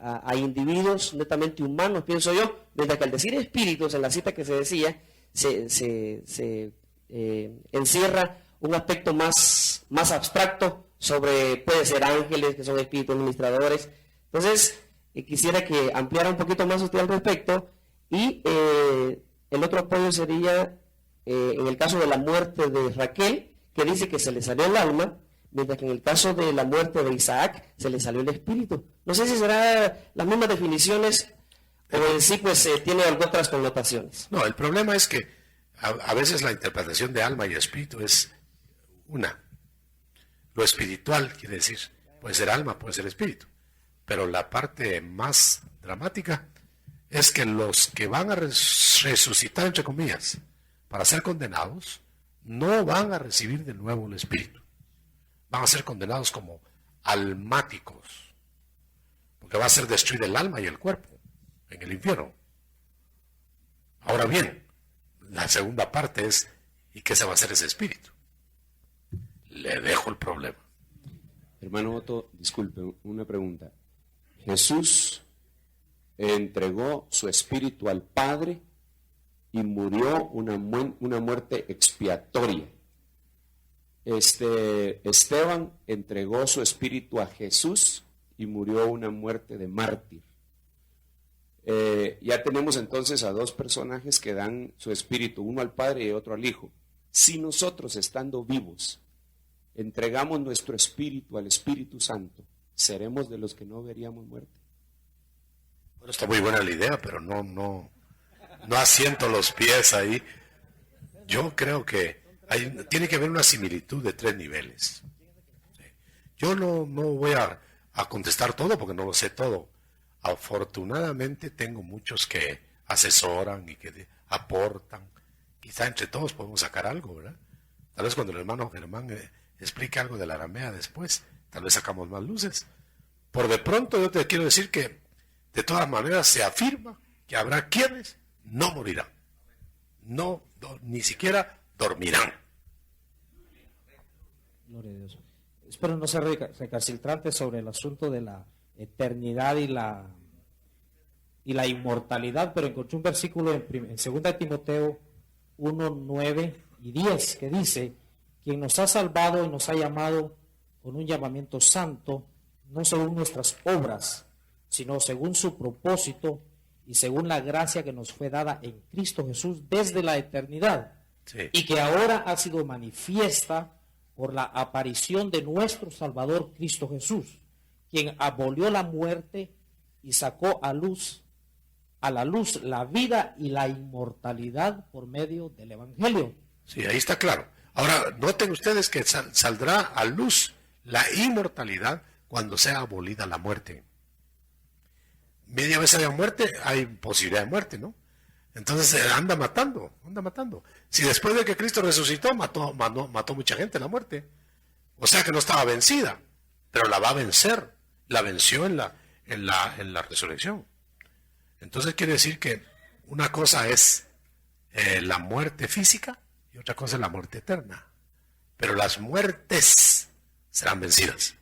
a individuos netamente humanos, pienso yo, mientras que al decir espíritus, en la cita que se decía, se encierra un aspecto más abstracto sobre, puede ser ángeles, que son espíritus administradores. Entonces, quisiera que ampliara un poquito más usted al respecto. Y el otro apoyo sería en el caso de la muerte de Raquel, que dice que se le salió el alma, mientras que en el caso de la muerte de Isaac se le salió el espíritu. No sé si serán las mismas definiciones o en sí pues tiene otras connotaciones. No, el problema es que a veces la interpretación de alma y espíritu es una. Lo espiritual quiere decir, puede ser alma, puede ser espíritu. Pero la parte más dramática es que los que van a resucitar, entre comillas, para ser condenados, no van a recibir de nuevo el espíritu. Van a ser condenados como almáticos, porque va a ser destruido el alma y el cuerpo en el infierno. Ahora bien, la segunda parte es, ¿y qué se va a hacer ese espíritu? Le dejo el problema. Hermano Otto, disculpe, una pregunta. Jesús entregó su espíritu al Padre y murió una muerte expiatoria. Esteban entregó su espíritu a Jesús y murió una muerte de mártir. Ya tenemos entonces a dos personajes que dan su espíritu, uno al Padre y otro al Hijo. Si nosotros, estando vivos, entregamos nuestro espíritu al Espíritu Santo, ¿seremos de los que no veríamos muerte? Bueno, está muy buena la idea, pero no asiento los pies ahí. Yo creo que tiene que haber una similitud de 3 niveles. Yo no voy a contestar todo porque no lo sé todo. Afortunadamente tengo muchos que asesoran y que aportan. Quizá entre todos podemos sacar algo, ¿verdad? Tal vez cuando el hermano Germán explique algo de la aramea después, tal vez sacamos más luces. Por de pronto yo te quiero decir que de todas maneras se afirma que habrá quienes no morirán. Ni siquiera dormirán. Gloria a Dios. Espero no ser recalcitrante sobre el asunto de la eternidad y la inmortalidad, pero encontré un versículo en 2 Timoteo 1, 9 y 10 que dice quien nos ha salvado y nos ha llamado con un llamamiento santo, no según nuestras obras, sino según su propósito y según la gracia que nos fue dada en Cristo Jesús desde la eternidad, y que ahora ha sido manifiesta por la aparición de nuestro Salvador Cristo Jesús, quien abolió la muerte y sacó a la luz la vida y la inmortalidad por medio del Evangelio. Sí, ahí está claro. Ahora, noten ustedes que saldrá a luz la inmortalidad cuando sea abolida la muerte. Media vez haya muerte, hay posibilidad de muerte, ¿no? Entonces anda matando. Si después de que Cristo resucitó, mató mucha gente la muerte. O sea que no estaba vencida, pero la va a vencer. La venció en la resurrección. Entonces quiere decir que una cosa es la muerte física y otra cosa es la muerte eterna. Pero las muertes serán vencidas.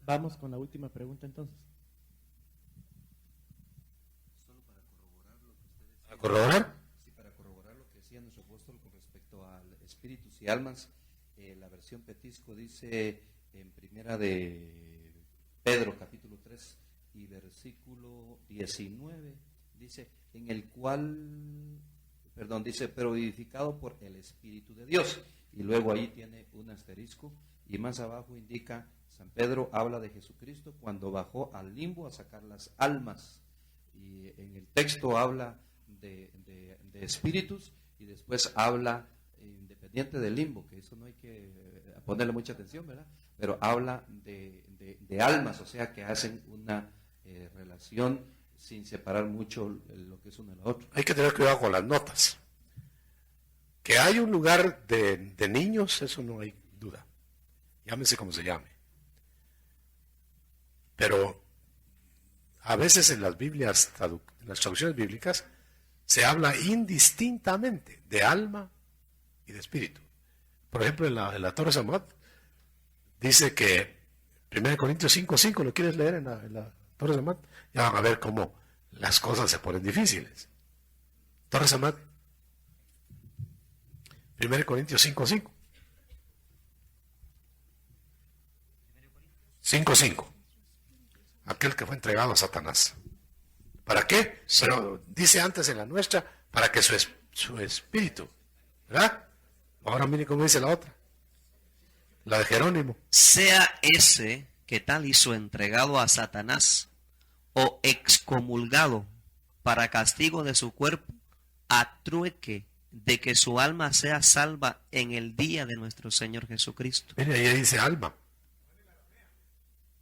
Vamos con la última pregunta entonces. ¿A corroborar? Sí, para corroborar lo que decía nuestro apóstol con respecto al espíritus y almas, la versión Petisco dice en primera de Pedro, capítulo 3 y versículo 19, dice, en el cual, dice, pero vivificado por el Espíritu de Dios. Y luego ahí tiene un asterisco, y más abajo indica, San Pedro habla de Jesucristo cuando bajó al limbo a sacar las almas. Y en el texto habla de espíritus, y después habla, independiente del limbo, que eso no hay que ponerle mucha atención, ¿verdad? Pero habla de almas, o sea que hacen una relación sin separar mucho lo que es uno de lo otro. Hay que tener cuidado con las notas. Que hay un lugar de niños, eso no hay duda. Llámese como se llame. Pero a veces en las Biblias, en las traducciones bíblicas, se habla indistintamente de alma y de espíritu. Por ejemplo, en la Torre Samat dice que 1 Corintios 5:5, ¿lo quieres leer en la Torre Samat? Ya van a ver cómo las cosas se ponen difíciles. Torre Samat, 1 Corintios 5:5. 5:5. Aquel que fue entregado a Satanás. ¿Para qué? Pero dice antes en la nuestra, para que su espíritu, ¿verdad? Ahora mire cómo dice la otra. La de Jerónimo. Sea ese que tal hizo entregado a Satanás o excomulgado para castigo de su cuerpo, a trueque de que su alma sea salva en el día de nuestro Señor Jesucristo. Mire, ahí dice alma.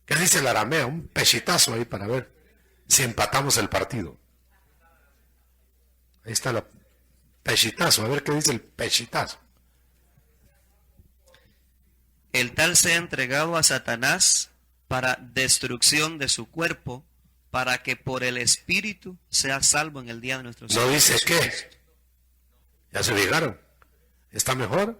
¿Qué dice la aramea? Un pechitazo ahí para ver si empatamos el partido. Ahí está el pechitazo, a ver qué dice el pechitazo. El tal sea entregado a Satanás para destrucción de su cuerpo, para que por el Espíritu sea salvo en el día de nuestro Señor. No dice Jesucristo. qué. Ya se fijaron. ¿Está mejor?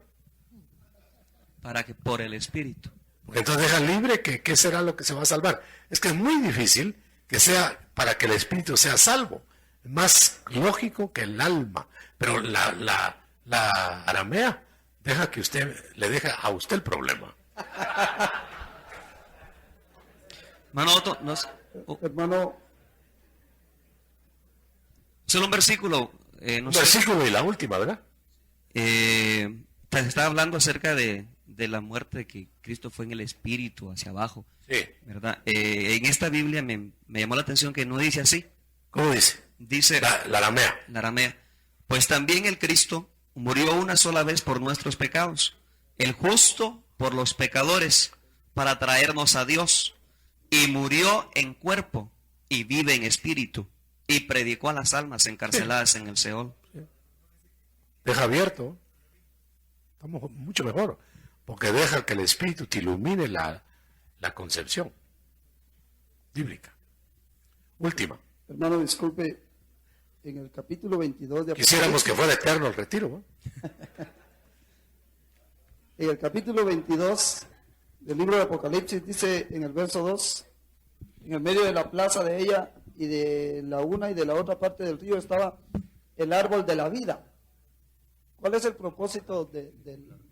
Para que por el Espíritu. Porque entonces deja libre que qué será lo que se va a salvar. Es que es muy difícil que sea para que el espíritu sea salvo. Es más lógico que el alma. Pero la aramea deja que le deja a usted el problema. Hermano Otto, hermano, solo un versículo. Un versículo y la última, ¿verdad? Se está hablando acerca de la muerte que Cristo fue en el espíritu hacia abajo. Sí. ¿Verdad? En esta Biblia me llamó la atención que no dice así. ¿Cómo dice? Dice la aramea. La aramea. Pues también el Cristo murió una sola vez por nuestros pecados, el justo por los pecadores, para traernos a Dios, y murió en cuerpo y vive en espíritu, y predicó a las almas encarceladas en el Seol. Deja abierto. Estamos mucho mejor, porque deja que el espíritu te ilumine la concepción bíblica. Última. Hermano, disculpe, en el capítulo 22 de Quisiéramos que fuera eterno el retiro, ¿no? En el capítulo 22 del libro de Apocalipsis dice en el verso 2, en el medio de la plaza de ella y de la una y de la otra parte del río estaba el árbol de la vida. ¿Cuál es el propósito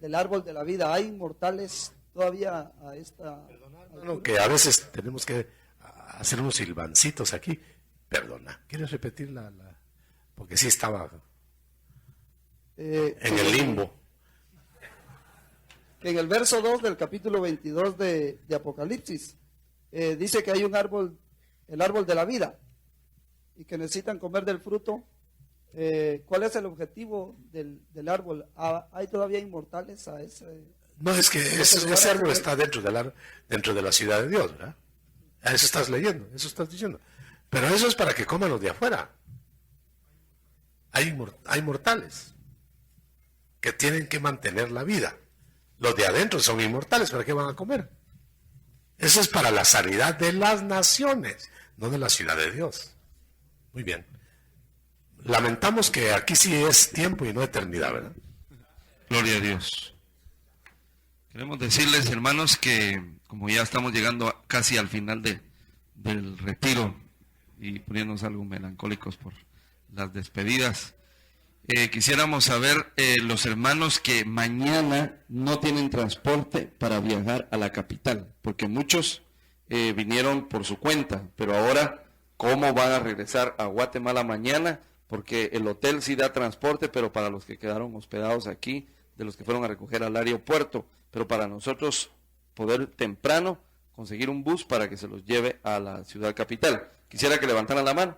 del árbol de la vida. ¿Hay inmortales todavía a esta Bueno, que a veces tenemos que hacer unos silbancitos aquí. Perdona, ¿quieres repetir porque sí estaba en el limbo? En el verso 2 del capítulo 22 de Apocalipsis, dice que hay un árbol, el árbol de la vida, y que necesitan comer del fruto. ¿Cuál es el objetivo del árbol? ¿Hay todavía inmortales a ese? No, es que ese árbol está dentro de la ciudad de Dios, ¿verdad? Eso estás leyendo, eso estás diciendo. Pero eso es para que coman los de afuera. Hay mortales que tienen que mantener la vida. Los de adentro son inmortales, ¿para qué van a comer? Eso es para la sanidad de las naciones, no de la ciudad de Dios. Muy bien. Lamentamos que aquí sí es tiempo y no eternidad, ¿verdad? Gloria a Dios. Queremos decirles, hermanos, que como ya estamos llegando casi al final del retiro y poniéndonos algo melancólicos por las despedidas, quisiéramos saber los hermanos que mañana no tienen transporte para viajar a la capital, porque muchos vinieron por su cuenta, pero ahora, ¿cómo van a regresar a Guatemala mañana? Porque el hotel sí da transporte, pero para los que quedaron hospedados aquí, de los que fueron a recoger al aeropuerto, pero para nosotros poder temprano conseguir un bus para que se los lleve a la ciudad capital. Quisiera que levantaran la mano.